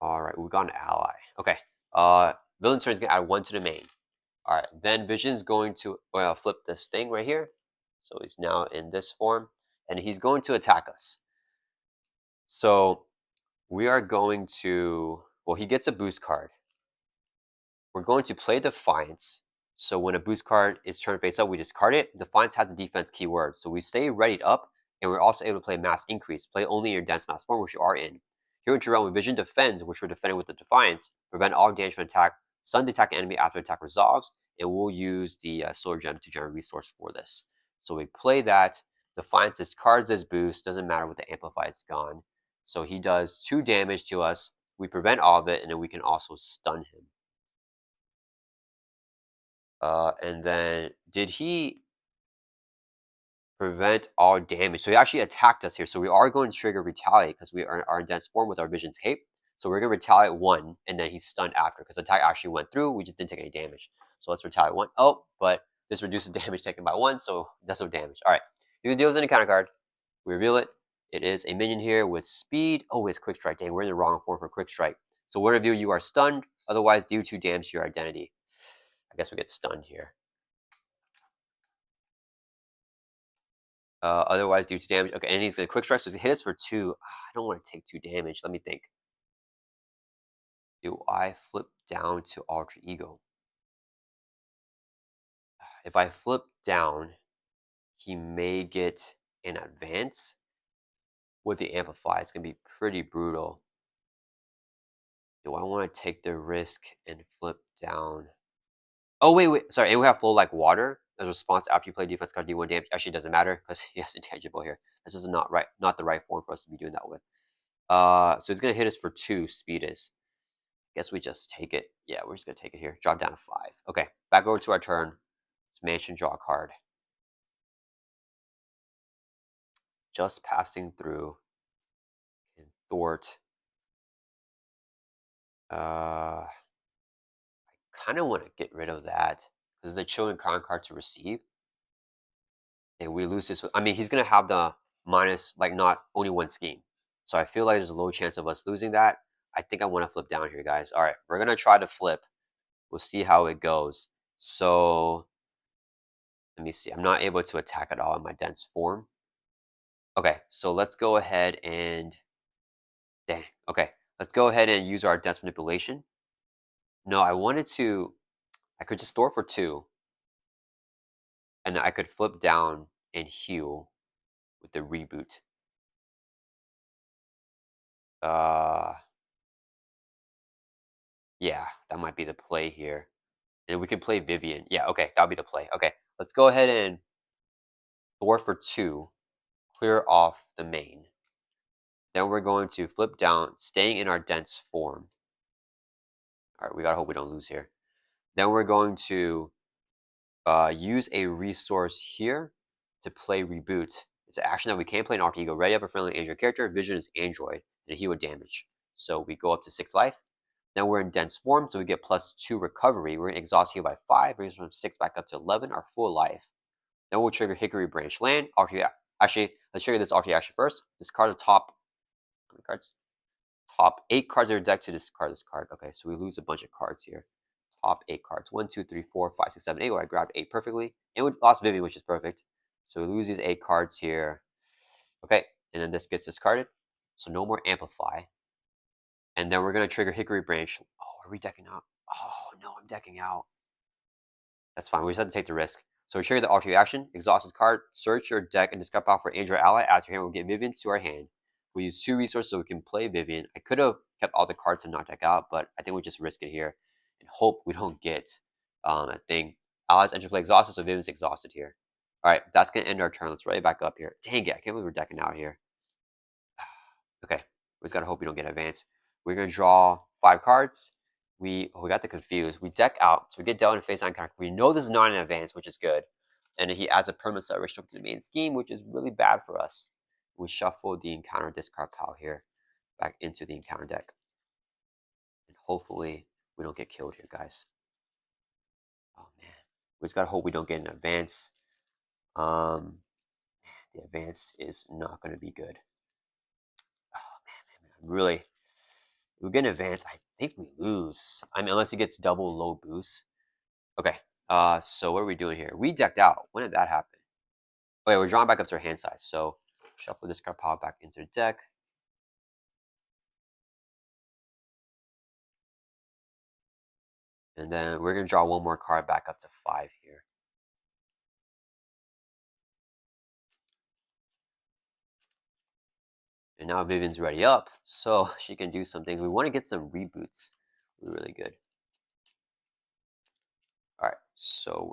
All right, we got an ally. Okay, villain's turn is going to add 1 to the main. All right, then Vision's going to flip this thing right here. So he's now in this form, and he's going to attack us. So we are going to, well, he gets a boost card. We're going to play Defiance. So when a boost card is turned face up, we discard it. Defiance has a defense keyword. So we stay readied up, and we're also able to play Mass Increase. Play only in your dense mass form, which you are in. Here in Terrain, when Vision defends, which we're defending with the Defiance, prevent all damage from attack, stun the attack enemy after attack resolves, and we'll use the Solar Gem to generate resource for this. So we play that. Defiance discards his boost. Doesn't matter with the Amplify, it's gone. So he does 2 damage to us. We prevent all of it, and then we can also stun him. And then, did he prevent all damage? So he actually attacked us here. So we are going to trigger Retaliate because we are in dense form with our Vision's Cape. So we're going to Retaliate 1, and then he's stunned after because the attack actually went through. We just didn't take any damage. So let's Retaliate 1. Oh, but this reduces damage taken by 1, so that's no damage. All right. You can deal with any kind of card. We reveal it. It is a minion here with speed. Oh, it's Quick Strike. Dang, we're in the wrong form for Quick Strike. So one of you are stunned. Otherwise, deal 2 damage to your identity. I guess we get stunned here. Otherwise, due to damage. Okay, and he's going to Quick Strike, so he's going to hit us for 2. I don't want to take 2 damage. Let me think. Do I flip down to Alter Ego? If I flip down, he may get an advance. With the Amplify, it's going to be pretty brutal. Do I want to take the risk and flip down? Oh, wait. Sorry, and we have Flow Like Water as a response after you play defense card, do 1 damage. Actually, it doesn't matter because he has intangible here. This is not the right form for us to be doing that with. So it's going to hit us for 2, speed is. Guess we just take it. Yeah, we're just going to take it here. Drop down to 5. Okay, back over to our turn. Let's Mansion, draw a card. Just passing through. And thwart. I kind of want to get rid of that. Because it's a Chilling Crown card to receive. And we lose this. I mean, he's going to have the minus, like, not only 1 scheme. So I feel like there's a low chance of us losing that. I think I want to flip down here, guys. All right, we're going to try to flip. We'll see how it goes. So let me see. I'm not able to attack at all in my dense form. Okay, so let's go ahead and... Dang. Okay, let's go ahead and use our dense manipulation. No, I wanted to... I could just store for 2. And then I could flip down and heal with the reboot. Yeah, that might be the play here. And we can play Vivian. Yeah, okay, that'll be the play. Okay, let's go ahead and thwart for 2. Clear off the main. Then we're going to flip down, staying in our dense form. All right, we gotta hope we don't lose here. Then we're going to use a resource here to play Reboot. It's an action that we can play in Alter Ego. Ready up a friendly Android character. Vision is Android, and he would damage. So we go up to 6 life. Then we're in dense form, so we get +2 recovery. We're in exhaust heal by 5, brings us from 6 back up to 11, our full life. Then we'll trigger Hickory Branch Land. Actually, let's trigger this Alter action first. Discard the top. How many cards? Top 8 cards of your deck to discard this card. Okay, so we lose a bunch of cards here. Top 8 cards. 1, 2, 3, 4, 5, 6, 7, 8. Where I grabbed 8 perfectly. And we lost Vivian, which is perfect. So we lose these 8 cards here. Okay, and then this gets discarded. So no more Amplify. And then we're going to trigger Hickory Branch. Oh, are we decking out? Oh, no, I'm decking out. That's fine. We just have to take the risk. So we trigger the Alter action. Exhaust this card. Search your deck and discard power for Android ally. As your hand will get Vivian to our hand. We use 2 resources so we can play Vivian. I could have kept all the cards and knocked deck out, but I think we just risk it here and hope we don't get a thing. Allies enter play exhausted, so Vivian's exhausted here. All right, that's gonna end our turn. Let's ready back up here. Dang it, I can't believe we're decking out here. Okay, we just gotta hope we don't get advanced. We're gonna draw 5 cards. We got the confused. We deck out, so we get dealt in face 9 character. We know this is not an advance, which is good. And then he adds a permanent set restrict to the main scheme, which is really bad for us. We shuffle the encounter discard pile here back into the encounter deck. And hopefully we don't get killed here, guys. Oh man. We just gotta hope we don't get an advance. The advance is not gonna be good. Oh man. Really, we get an advance. I think we lose. I mean, unless he gets double low boost. Okay. So what are we doing here? We decked out. When did that happen? Okay, we're drawing back up to our hand size. So shuffle this card pile back into the deck. And then we're going to draw one more card back up to 5 here. And now Vivian's ready up, so she can do something. We want to get some reboots. We're really good. All right, so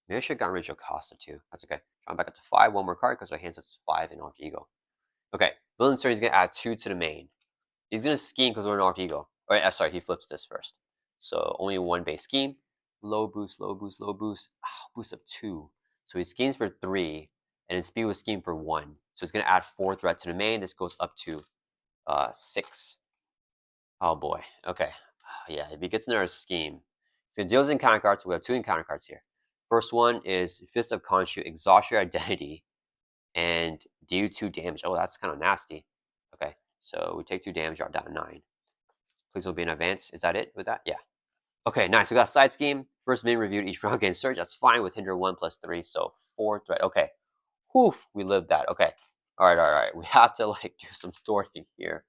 maybe I should have gotten rid of Jocasta too. That's okay. Drawing back up to 5, one more card because our hand sets 5 in Alt Ego. Okay, Villain Sir, he's going to add 2 to the main. He's going to scheme because we're in Alt Ego. All right, sorry, he flips this first. So only 1 base scheme. Low boost, low boost, low boost. Boost of 2. So he schemes for 3, and his speed was schemed for 1. So it's going to add 4 threat to the main. This goes up to 6. Oh boy. Okay. Yeah, if he gets another scheme, so it deals encounter cards. We have 2 encounter cards here. First one is Fist of Khonshu, exhaust your identity, and do 2 damage. Oh, that's kind of nasty. Okay, so we take 2 damage, drop down to 9. Please don't be in advance. Is that it with that? Yeah. Okay, nice. We got side scheme. First main reviewed each round gains surge. That's fine with hinder 1 plus 3, so 4 threat. Okay. Whew, we lived that. Okay. All right. We have to like do some sorting here.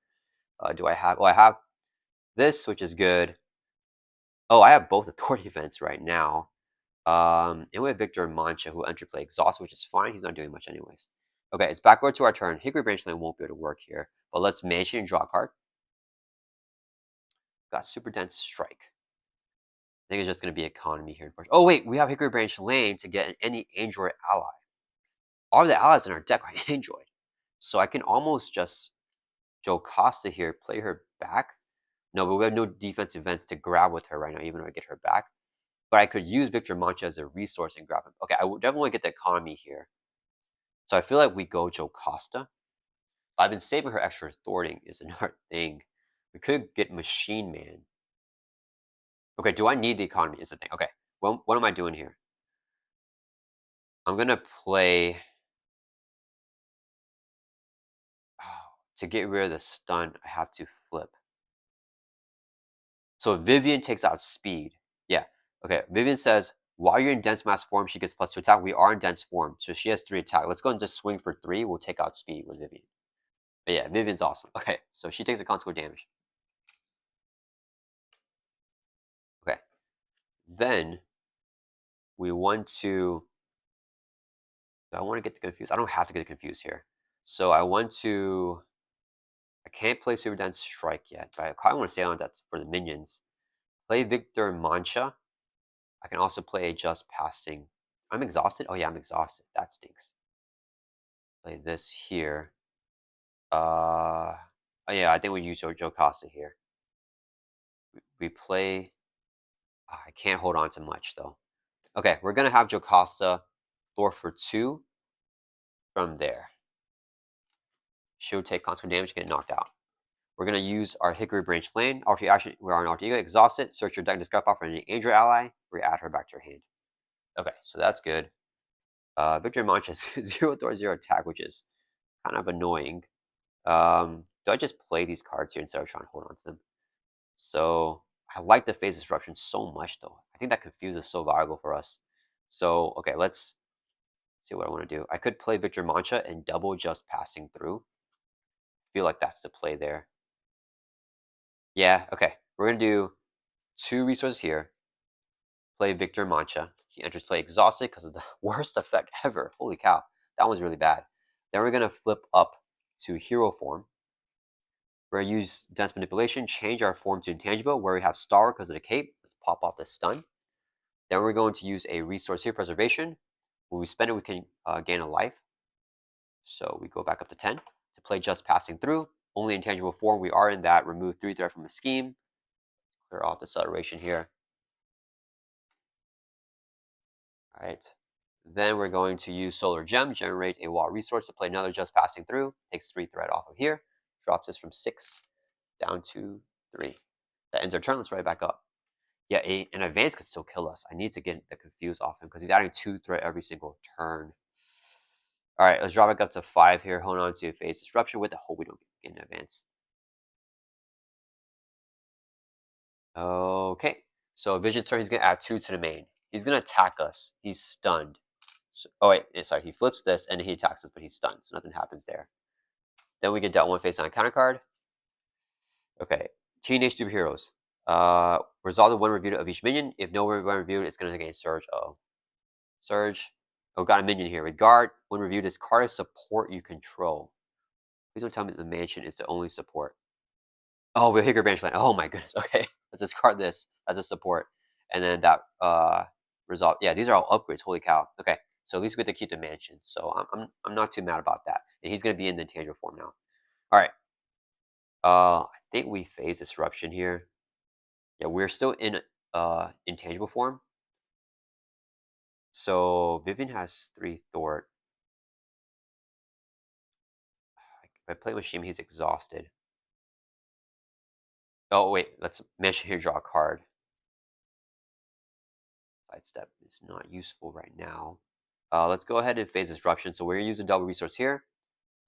Do I have? Oh, I have this, which is good. Oh, I have both authority events right now. And we have Victor Mancha, who entered play exhaust, which is fine. He's not doing much anyways. Okay, it's backward to our turn. Hickory Branch Lane won't be able to work here, but let's mansion and draw a card. Got Super Dense Strike. I think it's just going to be economy here. Oh wait, we have Hickory Branch Lane to get any Android ally. All the allies in our deck are Android, so I can almost just Jocasta here, play her back. No, but we have no defensive events to grab with her right now, even though I get her back. But I could use Victor Mancha as a resource and grab him. Okay, I would definitely get the economy here. So I feel like we go Jocasta. I've been saving her extra thwarting is another thing. We could get Machine Man. Okay, do I need the economy is the thing. Okay, what am I doing here? I'm going to play... Oh, to get rid of the stun, I have to flip. So Vivian takes out speed. Yeah, okay. Vivian says, while you're in dense mass form, she gets +2 attack. We are in dense form, so she has 3 attack. Let's go and just swing for 3. We'll take out speed with Vivian. But yeah, Vivian's awesome. Okay, so she takes a consequent damage. Okay, then we want to... I want to get the confused. I don't have to get confused here. So I want to... I can't play Super Dense Strike yet, but I kind of want to stay on that for the minions. Play Victor Mancha. I can also play Just Passing. I'm exhausted? Oh yeah, I'm exhausted. That stinks. Play this here. Oh yeah, I think we use Jocasta here. We play... Oh, I can't hold on to much though. Okay, we're gonna have Jocasta Thor for 2 from there. She'll take constant damage, get knocked out. We're gonna use our Hickory Branch Lane. Actually, we're on Artiga. Exhausted. Search your deck to discard off for any Android ally. We add her back to your hand. Okay, so that's good. Victor Mancha has 0 Thor, 0 attack, which is kind of annoying. Do I just play these cards here instead of trying to hold on to them? So I like the phase disruption so much, though. I think that confuse is so valuable for us. So okay, let's see what I want to do. I could play Victor Mancha and double Just Passing Through. I feel like that's the play there. Yeah, okay. We're gonna do 2 resources here. Play Victor Mancha. He enters play exhausted because of the worst effect ever. Holy cow, that one's really bad. Then we're gonna flip up to hero form. We're going to use Dense Manipulation, change our form to Intangible, where we have Star because of the cape. Let's pop off the stun. Then we're going to use a resource here, Preservation. When we spend it, we can gain a life. So we go back up to 10 to play Just Passing Through. Only Intangible form. We are in that. Remove 3 threat from the scheme. Clear off the acceleration here. All right. Then we're going to use Solar Gem, generate a wall resource to play another Just Passing Through. Takes 3 threat off of here. Drops this from 6 down to 3. That ends our turn. Let's right back up. Yeah, an advance could still kill us. I need to get the confuse off him because he's adding 2 threat every single turn. All right, let's drop back up to 5 here. Hold on to Phase Disruption with the hope we don't get an advance. Okay, so Vision turn, he's going to add 2 to the main. He's going to attack us. He's stunned. So, oh, wait, sorry. He flips this and he attacks us, but he's stunned, so nothing happens there. Then we get dealt 1 face on a counter card. Okay, Teenage Superheroes. Resolve the 1 review of each minion. If no 1 reviewed, it's going to gain Surge. Uh-oh. Surge. Oh, got a minion here. Regard. When reviewed, this card is support you control. Please don't tell me that the mansion is the only support. Oh, we Hickory Branch Line. Oh my goodness. Okay, let's discard this as a support, and then that resolve. Yeah, these are all upgrades. Holy cow. Okay, so at least we get to keep the mansion. So I'm not too mad about that. And he's gonna be in the tangible form now. All right. I think we phase disruption here. Yeah, we're still in intangible form. So Vivian has 3 Thwart. If I play with Shim, he's exhausted. Oh wait, let's mention here. Draw a card. Sidestep is not useful right now. Let's go ahead and phase disruption. So we're using double resource here.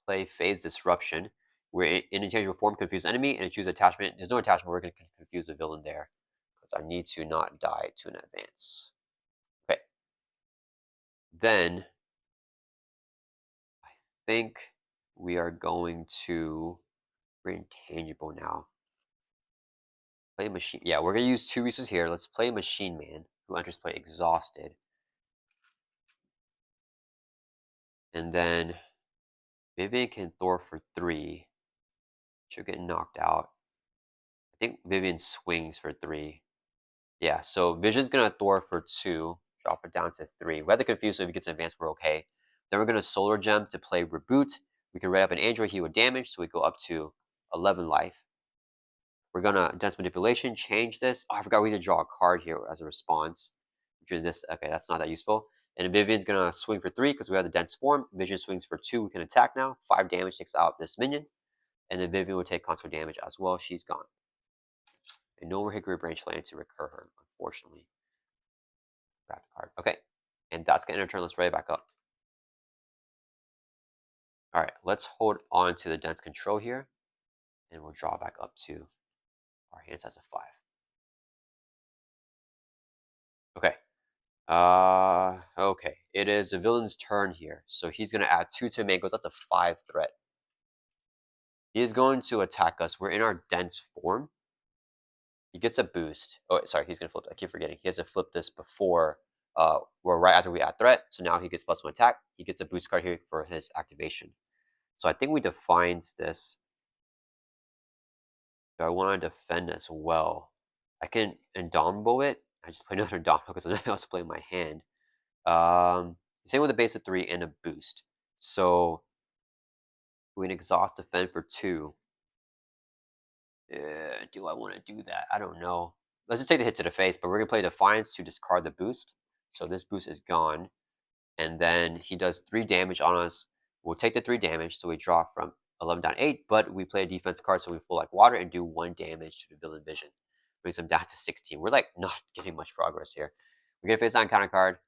Play phase disruption. We're in intangible form, confuse enemy, and choose attachment. There's no attachment. We're going to confuse the villain there because I need to not die to an advance. Okay. Then I think we are going to bring intangible now. Play machine. Yeah, we're going to use 2 resources here. Let's play Machine Man, who enters play exhausted. And then Vivian can Thor for 3. She'll get knocked out. I think Vivian swings for 3. Yeah, so Vision's gonna Thor for 2. Drop it down to 3. We have to confuse, so if he gets advanced, we're okay. Then we're gonna Solar Gem to play Reboot. We can read up an Android, he would damage, so we go up to 11 life. We're gonna Dense Manipulation, change this. Oh, I forgot we need to draw a card here as a response. This, okay, that's not that useful. And Vivian's gonna swing for 3 because we have the Dense form. Vision swings for 2. We can attack now. 5 damage takes out this minion. And then Vivian will take console damage as well. She's gone. And no more Hickory Branch Land to recur her, unfortunately. Grab the card. Okay. And that's going to end our turn. Let's ready back up. All right. Let's hold on to the Dense Control here. And we'll draw back up to our hand size of 5. Okay. Okay. It is the villain's turn here. So he's going to add 2 to mangoes. That's a 5 threat. He is going to attack us. We're in our Dense form. He gets a boost. Oh, sorry, he's gonna flip. I keep forgetting. He has to flip this before, or right after we add threat. So now he gets +1 attack. He gets a boost card here for his activation. So I think we defined this. Do I want to defend as well? I can Indomitable it. I just play another Indomitable because I also play my hand. Same with a base of 3 and a boost. So we can exhaust defend for 2. Do I want to do that? I don't know. Let's just take the hit to the face, but we're going to play Defiance to discard the boost. So this boost is gone. And then he does 3 damage on us. We'll take the 3 damage, so we draw from 11 down 8, but we play a defense card, so we flow like water and do 1 damage to the villain vision. Brings him down to 16. We're like not getting much progress here. We're going to face on counter card,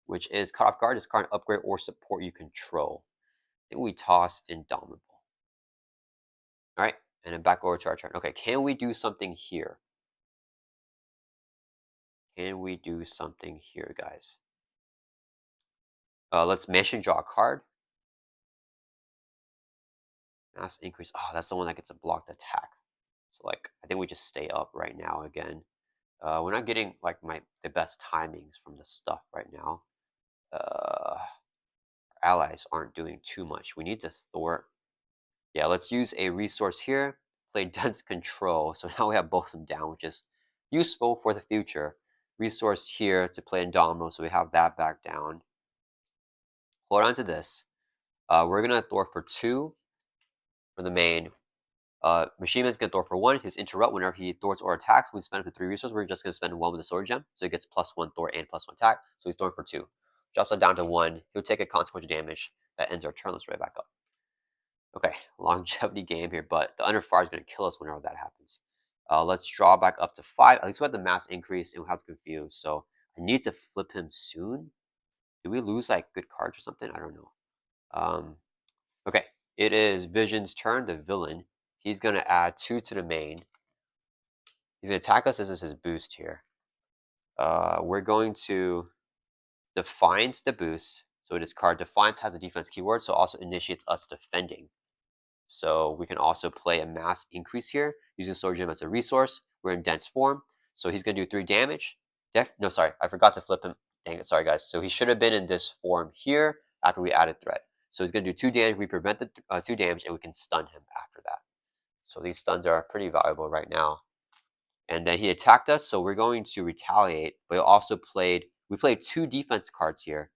which is cut off guard. This card upgrade or support you control. Then we toss Indomitable. All right, and then back over to our turn. Okay, can we do something here? Can we do something here, guys? Let's mention draw a card. Mass increase. Oh, that's the one that gets a blocked attack. So like, I think we just stay up right now again. We're not getting like the best timings from the stuff right now. Our allies aren't doing too much. We need to thwart. Yeah, let's use a resource here. play Dense Control. So now we have both of them down, which is useful for the future. Resource here to play Indomitable, so we have that back down. Hold on to this. We're gonna Thor for 2 for the main. Machine Man's gonna Thor for 1. His interrupt whenever he thwarts or attacks. We spend up to 3 resources. We're just gonna spend 1 with the Sword Gem, so he gets +1 Thor and +1 attack. So he's Thor for 2. Drops that down to 1. He'll take a consequential damage. That ends our turn. Let's right back up. Okay, longevity game here, but the under fire is gonna kill us whenever that happens. Let's draw back up to 5. At least we have the mass increase and we'll have confused. So I need to flip him soon. Did we lose like good cards or something? I don't know. Okay, it is Vision's turn, the villain. He's gonna add 2 to the main. He's gonna attack us. This is his boost here. We're going to Defiance the boost. So this card, Defiance, has a defense keyword, so also initiates us defending. So we can also play a mass increase here using Sword Gem as a resource. We're in dense form, so he's gonna do 3 damage. No, sorry, I forgot to flip him. Dang it, sorry guys. So he should have been in this form here after we added threat. So he's gonna do 2 damage. We prevent the 2 damage, and we can stun him after that. So these stuns are pretty valuable right now. And then he attacked us, so we're going to retaliate. But we played 2 defense cards here,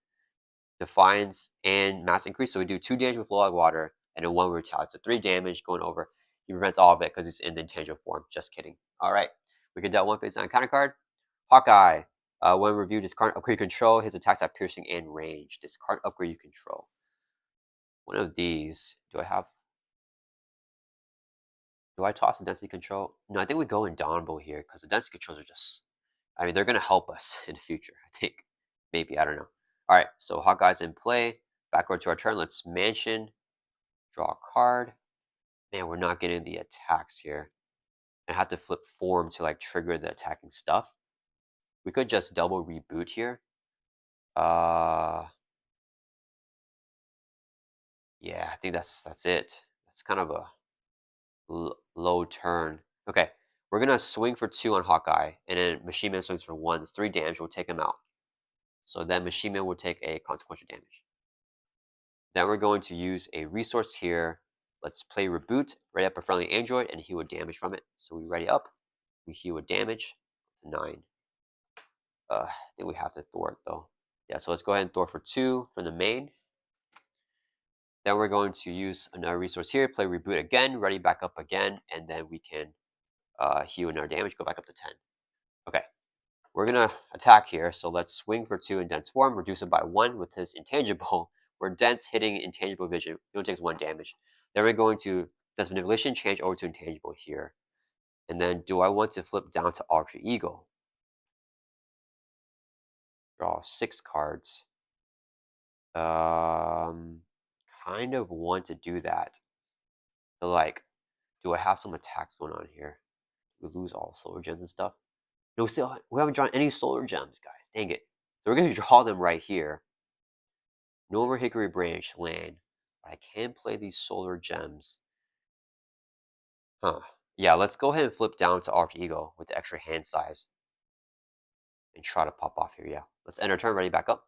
Defiance and Mass Increase. So we do 2 damage with Log Water, and then 1 retaliate. So 3 damage going over. He prevents all of it because he's in the intangible form. Just kidding. All right, we can deal 1 face on counter card. Hawkeye. When reviewed, this card upgrade you control. His attacks have piercing and range. This card upgrade you control. One of these. Do I toss the density control? No, I think we go Indomitable here because the density controls are just, I mean, they're going to help us in the future, I think. Maybe, I don't know. All right, so Hawkeye's in play. Backward to our turn. Let's Mansion. Draw a card. Man, we're not getting the attacks here. I have to flip form to like trigger the attacking stuff. We could just double reboot here. Yeah, I think that's it. That's kind of a low turn. Okay, we're gonna swing for 2 on Hawkeye, and then Machine Man swings for 1. It's 3 damage. We'll take him out. So then Machine Man will take a consequential damage. Then we're going to use a resource here. Let's play Reboot, ready up a friendly android, and heal with damage from it. So we ready up, we heal with damage to 9. I think we have to Thor it though. Yeah, so let's go ahead and Thor for 2 from the main. Then we're going to use another resource here, play Reboot again, ready back up again, and then we can heal another damage, go back up to 10. Okay, we're gonna attack here, so let's swing for 2 in dense form, reduce it by 1 with his intangible. We're dense hitting intangible vision. It only takes 1 damage. Then we're going to Dense Manipulation, change over to intangible here. And then do I want to flip down to Alter Ego? Draw 6 cards. Kind of want to do that. So like, do I have some attacks going on here? We lose all solar gems and stuff. No, we haven't drawn any solar gems, guys. Dang it. So we're gonna draw them right here. No more Hickory Branch land. But I can play these solar gems. Huh. Yeah, let's go ahead and flip down to Alter Ego with the extra hand size. And try to pop off here, yeah. Let's end our turn, ready back up.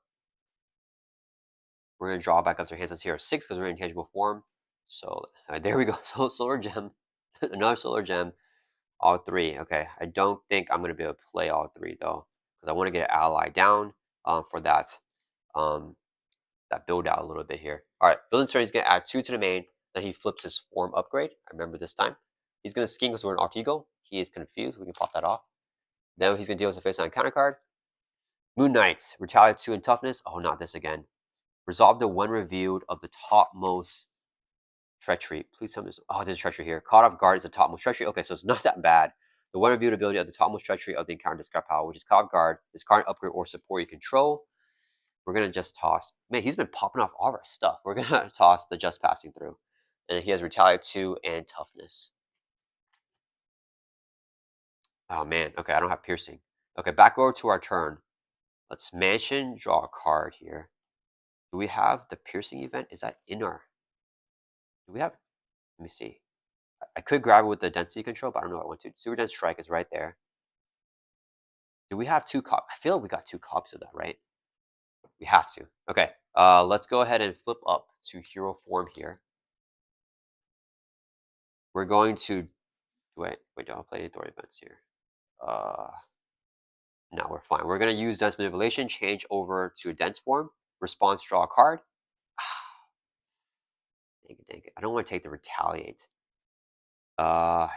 We're gonna draw back up to our hand size here of 6 because we're in intangible form. So there we go. So solar gem. Another solar gem. All 3. Okay. I don't think I'm gonna be able to play all 3 though. Because I want to get an ally down for that that build out a little bit here. Alright, villain's turn, he's gonna add 2 to the main, then he flips his form upgrade. I remember this time. He's gonna scheme because we're an Alter Ego. He is confused. We can pop that off. Then he's gonna deal with a face on counter card. Moon Knights, retaliate 2 in toughness. Oh, not this again. Resolve the 1 revealed of the topmost treachery. Please tell me this. Oh, there's treachery here. Caught off guard is the topmost treachery. Okay, so it's not that bad. The 1 revealed ability of the topmost treachery of the encounter discard power, which is caught off guard, is current upgrade or support you control. We're gonna just toss. Man, he's been popping off all our stuff. We're gonna toss the just passing through. And he has retaliate 2 and toughness. Oh man, okay, I don't have piercing. Okay, back over to our turn. Let's Mansion, draw a card here. Do we have the piercing event? Is that in our... Do we have... Let me see. I could grab it with the density control, but I don't know what I want to. Super Dense Strike is right there. Do we have 2 copies? I feel like we got 2 copies of that, right? We have to. Okay, let's go ahead and flip up to hero form here. We're going to Wait, do I play Door events here? No, we're fine. We're gonna use dense manipulation, change over to dense form, response, draw a card. Dang it. I don't want to take the retaliate. I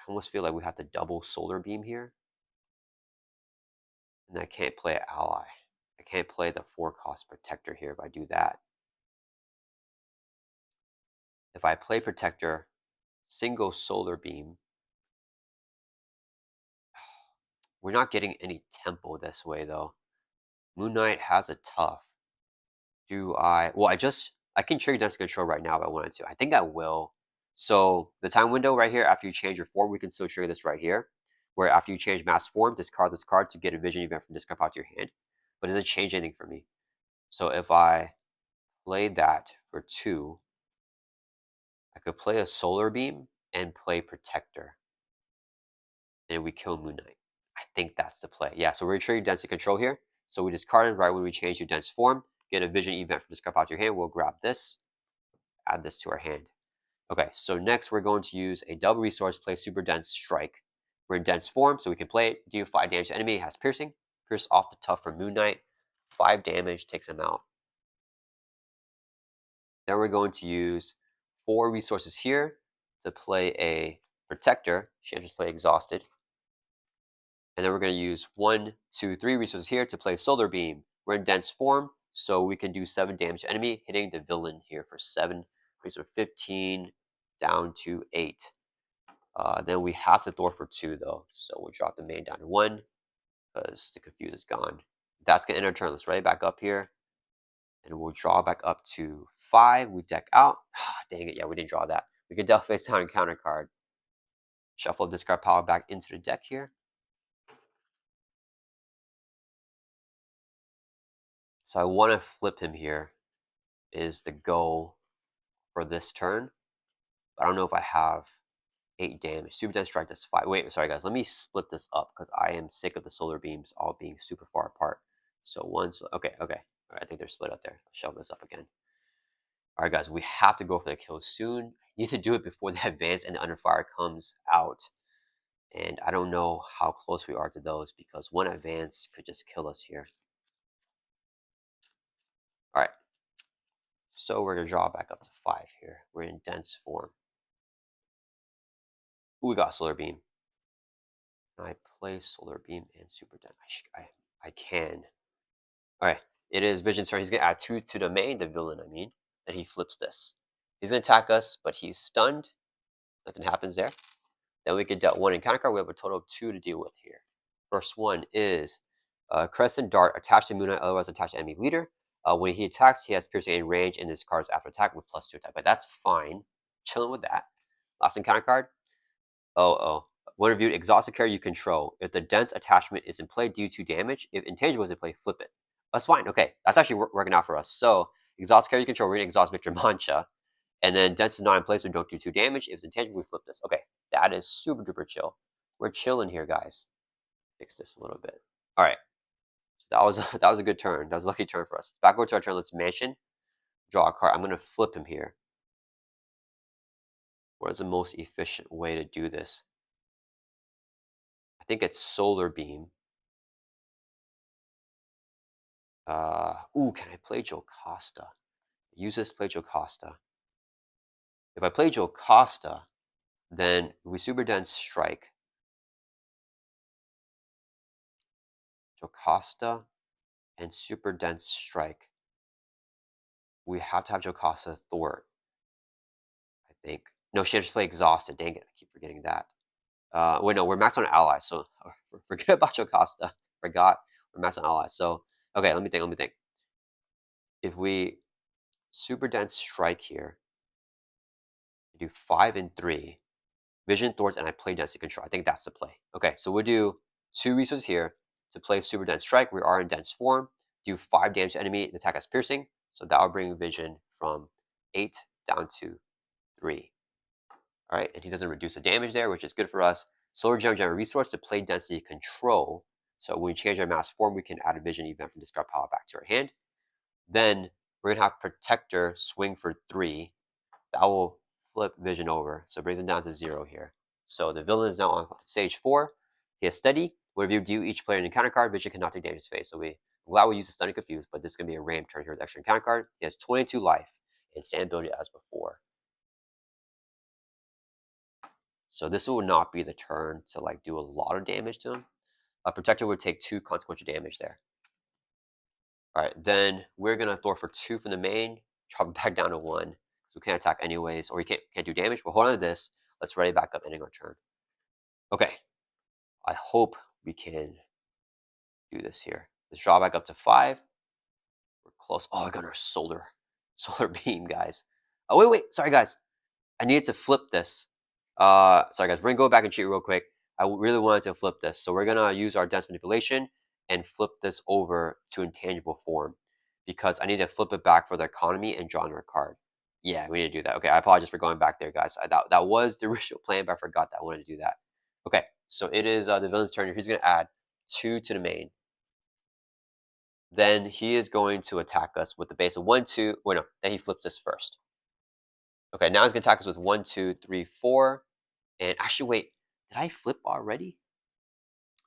almost feel like we have to double solar beam here. And I can't play an ally. I can't play the 4-cost protector here if I do that. If I play protector, single solar beam, we're not getting any tempo this way though. Moon Knight has a tough. Do I? Well, I can trigger dense control right now if I wanted to. I think I will. So the time window right here, after you change your form, we can still trigger this right here. Where after you change mass form, discard this card to get a vision event from discard pile to your hand. But it doesn't change anything for me. So if I play that for 2, I could play a solar beam and play protector. And we kill Moon Knight. I think that's the play. Yeah, so we're triggering density control here. So we discard it right when we change to dense form, get a vision event from discard pile to your hand. We'll grab this, add this to our hand. Okay, so next we're going to use a double resource, play super dense strike. We're in dense form, so we can play it, deal 5 damage to enemy. It has piercing. Pierce off the tough from Moon Knight. 5 damage, takes him out. Then we're going to use 4 resources here to play a protector. She can just play exhausted. And then we're going to use 1, 2, 3 resources here to play solar beam. We're in dense form, so we can do 7 damage to enemy, hitting the villain here for 7. So 15 down to 8. Then we have to Thor for 2 though, so we'll drop the main down to 1 because the confuse is gone. That's gonna end our turn. Let's right back up here, and we'll draw back up to 5. We deck out. Dang it! Yeah, we didn't draw that. We can delve face down and counter card. Shuffle discard power back into the deck here. So I want to flip him here. Is the goal for this turn? I don't know if I have 8 damage. Super dense strike, that's 5. Wait, sorry guys, let me split this up because I am sick of the solar beams all being super far apart. So okay. All right, I think they're split up there. I'll shove this up again. All right, guys, we have to go for the kill soon. I need to do it before the advance and the under fire comes out. And I don't know how close we are to those because one advance could just kill us here. All right, so we're gonna draw back up to 5 here. We're in dense form. Ooh, we got solar beam. I play solar beam and super dense. I can. All right, it is Vision's turn. He's gonna add 2 to the main, the villain. I mean, and he flips this. He's gonna attack us, but he's stunned. Nothing happens there. Then we get dealt 1 in counter card. We have a total of 2 to deal with here. First one is Crescent Dart attached to Moon Knight, otherwise attached to enemy leader. When he attacks, he has piercing in range in his cards after attack with +2 attack. But that's fine. Chilling with that. Last encounter card. Oh. When reviewed, exhausted character you control. If the dense attachment is in play, do 2 damage. If intangible is in play, flip it. That's fine. Okay, that's actually working out for us. So exhaust character you control, we're gonna exhaust Victor Mancha. And then dense is not in place, so don't do 2 damage. If it's intangible, we flip this. Okay, that is super duper chill. We're chilling here, guys. Fix this a little bit. All right, so that was a good turn. That was a lucky turn for us. Back over to our turn. Let's mansion. Draw a card. I'm gonna flip him here. What is the most efficient way to do this? I think it's solar beam. Can I play Jocasta? Use this, play Jocasta. If I play Jocasta, then we super dense strike. Jocasta and super dense strike. We have to have Jocasta thwart, I think. No, she had to play exhausted. Dang it, I keep forgetting that. Wait, no, we're maxed on allies, so forget about Jocasta. Forgot we're maxed on allies. So okay, let me think. If we super dense strike here, do 5 and 3. Vision thwarts, and I play density control. I think that's the play. Okay, so we'll do 2 resources here to play super dense strike. We are in dense form. Do 5 damage to enemy. The attack has piercing, so that will bring vision from 8 down to 3. All right, and he doesn't reduce the damage there, which is good for us. Solar Gem generate resource to play density control. So when we change our mass form, we can add a vision event from discard pile back to our hand. Then we're gonna have Protector swing for 3. That will flip vision over, so it brings it down to 0 here. So the villain is now on stage 4. He has steady. Whenever you do each player an encounter card, Vision cannot take damage to face. So I'm glad we use the stun and confuse, but this is gonna be a ram turn here with extra encounter card. He has 22 life and stand ability as before. So this will not be the turn to like do a lot of damage to him. A protector would take 2 consequential damage there. All right, then we're gonna throw for 2 from the main, drop it back down to 1. So we can't attack anyways, or we can't do damage. But hold on to this. Let's ready back up, ending our turn. Okay, I hope we can do this here. Let's draw back up to 5. We're close. Oh, I got our solar beam, guys. Oh wait, sorry guys. I needed to flip this. Sorry guys, we're gonna go back and cheat real quick. I really wanted to flip this, so we're gonna use our dense manipulation and flip this over to intangible form because I need to flip it back for the economy and draw another card. Yeah, we need to do that. Okay, I apologize for going back there, guys. That was the original plan, but I forgot that I wanted to do that. Okay, so it is the villain's turn. He's gonna add 2 to the main. Then he is going to attack us with the base of 1, 2. Wait, no, then he flips this first. Okay, now he's gonna attack us with 1, 2, 3, 4. And actually, wait, did I flip already?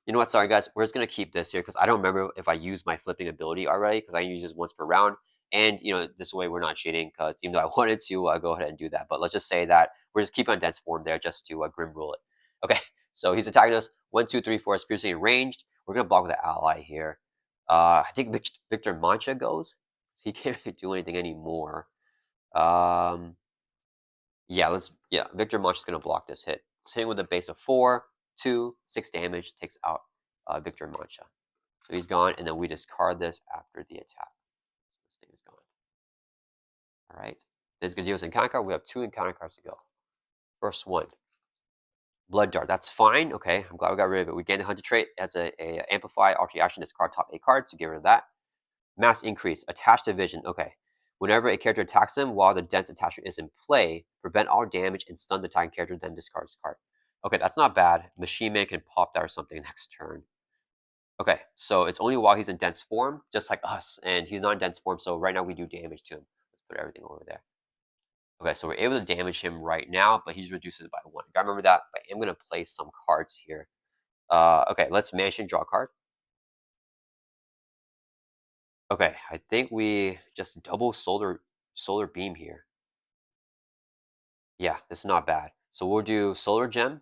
You know what? Sorry, guys. We're just going to keep this here because I don't remember if I used my flipping ability already because I use this once per round. And, this way we're not cheating because even though I wanted to go ahead and do that. But let's just say that we're just keeping on dense form there just to grim rule it. Okay, so he's attacking us. 1, 2, 3, 4 is piercing ranged. We're going to block with the ally here. I think Victor Mancha goes. He can't really do anything anymore. Yeah, Victor Mancha is going to block this hit. It's hitting with a base of 4, 2, 6 damage, takes out Victor Mancha. So he's gone, and then we discard this after the attack. This thing is gone. All right. This is going to deal with encounter card. We have 2 encounter cards to go. First one, Blood Dart. That's fine. Okay, I'm glad we got rid of it. We gain the Hunter trait as a amplify, alternate action, discard top 8 cards, so get rid of that. Mass increase, attached to vision. Okay. Whenever a character attacks them while the dense attachment is in play, prevent all damage and stun the attacking character, then discard this card. Okay, that's not bad. Machine Man can pop that or something next turn. Okay, so it's only while he's in dense form, just like us, and he's not in dense form, so right now we do damage to him. Let's put everything over there. Okay, so we're able to damage him right now, but he's reduced it by 1. Gotta remember that, but I'm gonna play some cards here. Okay, let's mansion draw a card. Okay, I think we just double solar beam here. Yeah, this is not bad. So we'll do solar gem,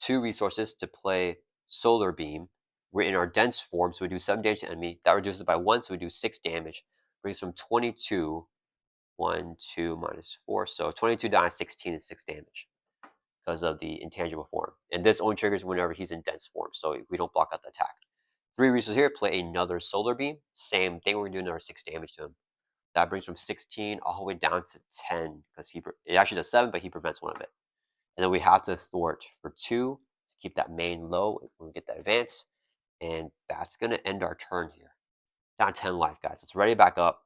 2 resources to play solar beam. We're in our dense form, so we do 7 damage to enemy. That reduces it by 1, so we do 6 damage. Brings from 22, 1, 2, minus 4. So 22 down to 16 is 6 damage because of the intangible form. And this only triggers whenever he's in dense form, so we don't block out the attack. 3 resources here, play another solar beam. Same thing, we're going to do another 6 damage to him. That brings from 16 all the way down to 10 because it actually does 7, but he prevents 1 of it. And then we have to thwart for 2 to keep that main low when we get that advance. And that's going to end our turn here. Down 10 life, guys. Let's ready back up.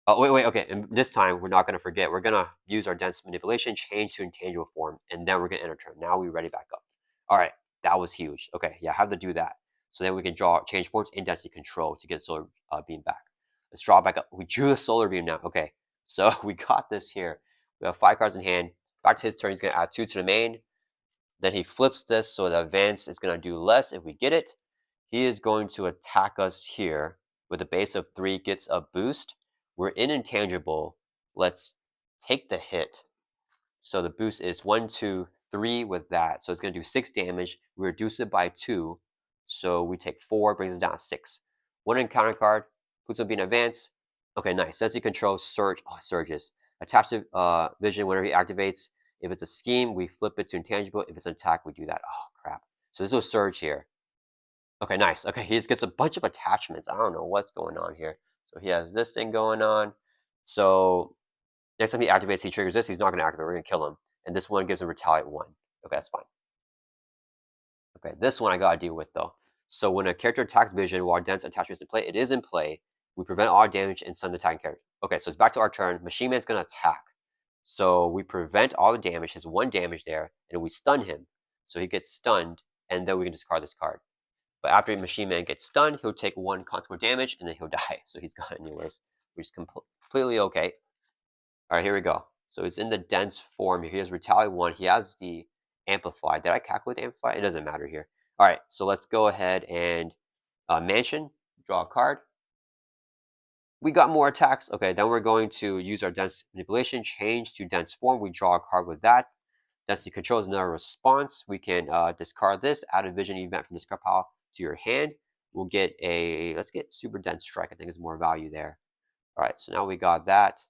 Oh, wait, okay. And this time, we're not going to forget. We're going to use our dense manipulation, change to intangible form, and then we're going to end our turn. Now we ready back up. All right, that was huge. Okay, yeah, I have to do that. So then we can change forms in density control to get solar beam back. Let's draw back up. We drew the solar beam now. Okay, so we got this here. We have 5 cards in hand. Back to his turn, he's going to add 2 to the main. Then he flips this, so the advance is going to do less if we get it. He is going to attack us here with a base of 3, gets a boost. We're in intangible. Let's take the hit. So the boost is 1, 2, 3 with that. So it's going to do 6 damage. We reduce it by 2. So we take 4, brings it down to 6. 1 encounter card, puts up in advance. Okay, nice. Density control, surge. Oh, surges. Attached to vision whenever he activates. If it's a scheme, we flip it to intangible. If it's an attack, we do that. Oh, crap. So this will surge here. Okay, nice. Okay, he just gets a bunch of attachments. I don't know what's going on here. So he has this thing going on. So next time he activates, he triggers this. He's not going to activate. We're going to kill him. And this one gives him retaliate 1. Okay, that's fine. Okay, this one I got to deal with, though. So when a character attacks vision while dense attachment is in play, it is in play. We prevent all damage and stun the attacking character. Okay, so it's back to our turn. Machine Man's going to attack. So we prevent all the damage. Has 1 damage there, and we stun him. So he gets stunned, and then we can discard this card. But after Machine Man gets stunned, he'll take 1 consequent damage, and then he'll die. So he's gone anyways, which is completely okay. All right, here we go. So it's in the dense form. He has retaliate 1. He has the amplify. Did I calculate the amplify? It doesn't matter here. All right, so let's go ahead and mansion, draw a card. We got more attacks. Okay, then we're going to use our dense manipulation, change to dense form. We draw a card with that. Density control is another response. We can discard this, add a vision event from this card pile to your hand. We'll get let's get super dense strike. I think is more value there. All right, so now we got that.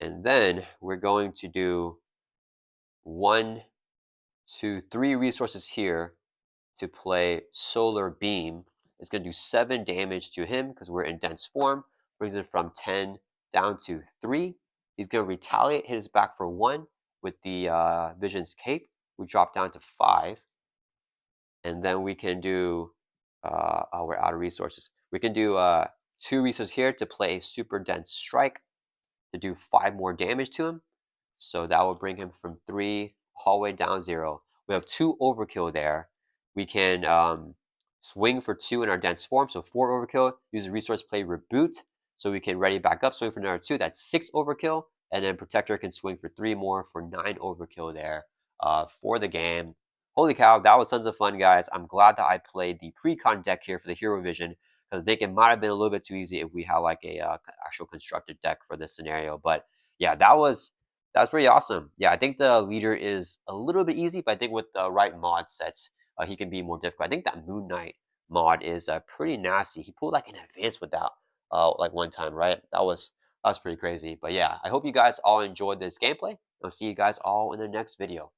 And then we're going to do 1, 2, 3 resources here to play Solar Beam. It's going to do 7 damage to him because we're in dense form. Brings it from 10 down to 3. He's going to retaliate, hit his back for 1 with the Vision's Cape. We drop down to 5. And then we can do, we're out of resources. We can do 2 resources here to play Super Dense Strike to do 5 more damage to him. So that will bring him from 3 all the way down 0. We have 2 overkill there. We can swing for 2 in our dense form, so 4 overkill. Use a resource play Reboot, so we can ready back up, swing for another 2. That's 6 overkill. And then Protector can swing for 3 more for 9 overkill there for the game. Holy cow, that was tons of fun, guys. I'm glad that I played the Precon deck here for the Hero Vision, because I think it might have been a little bit too easy if we had like a actual constructed deck for this scenario. But yeah, that was pretty awesome. Yeah, I think the leader is a little bit easy, but I think with the right mod sets, he can be more difficult. I think that Moon Knight mod is pretty nasty. He pulled like an advance with that like one time, right? That was pretty crazy. But yeah, I hope you guys all enjoyed this gameplay. I'll see you guys all in the next video.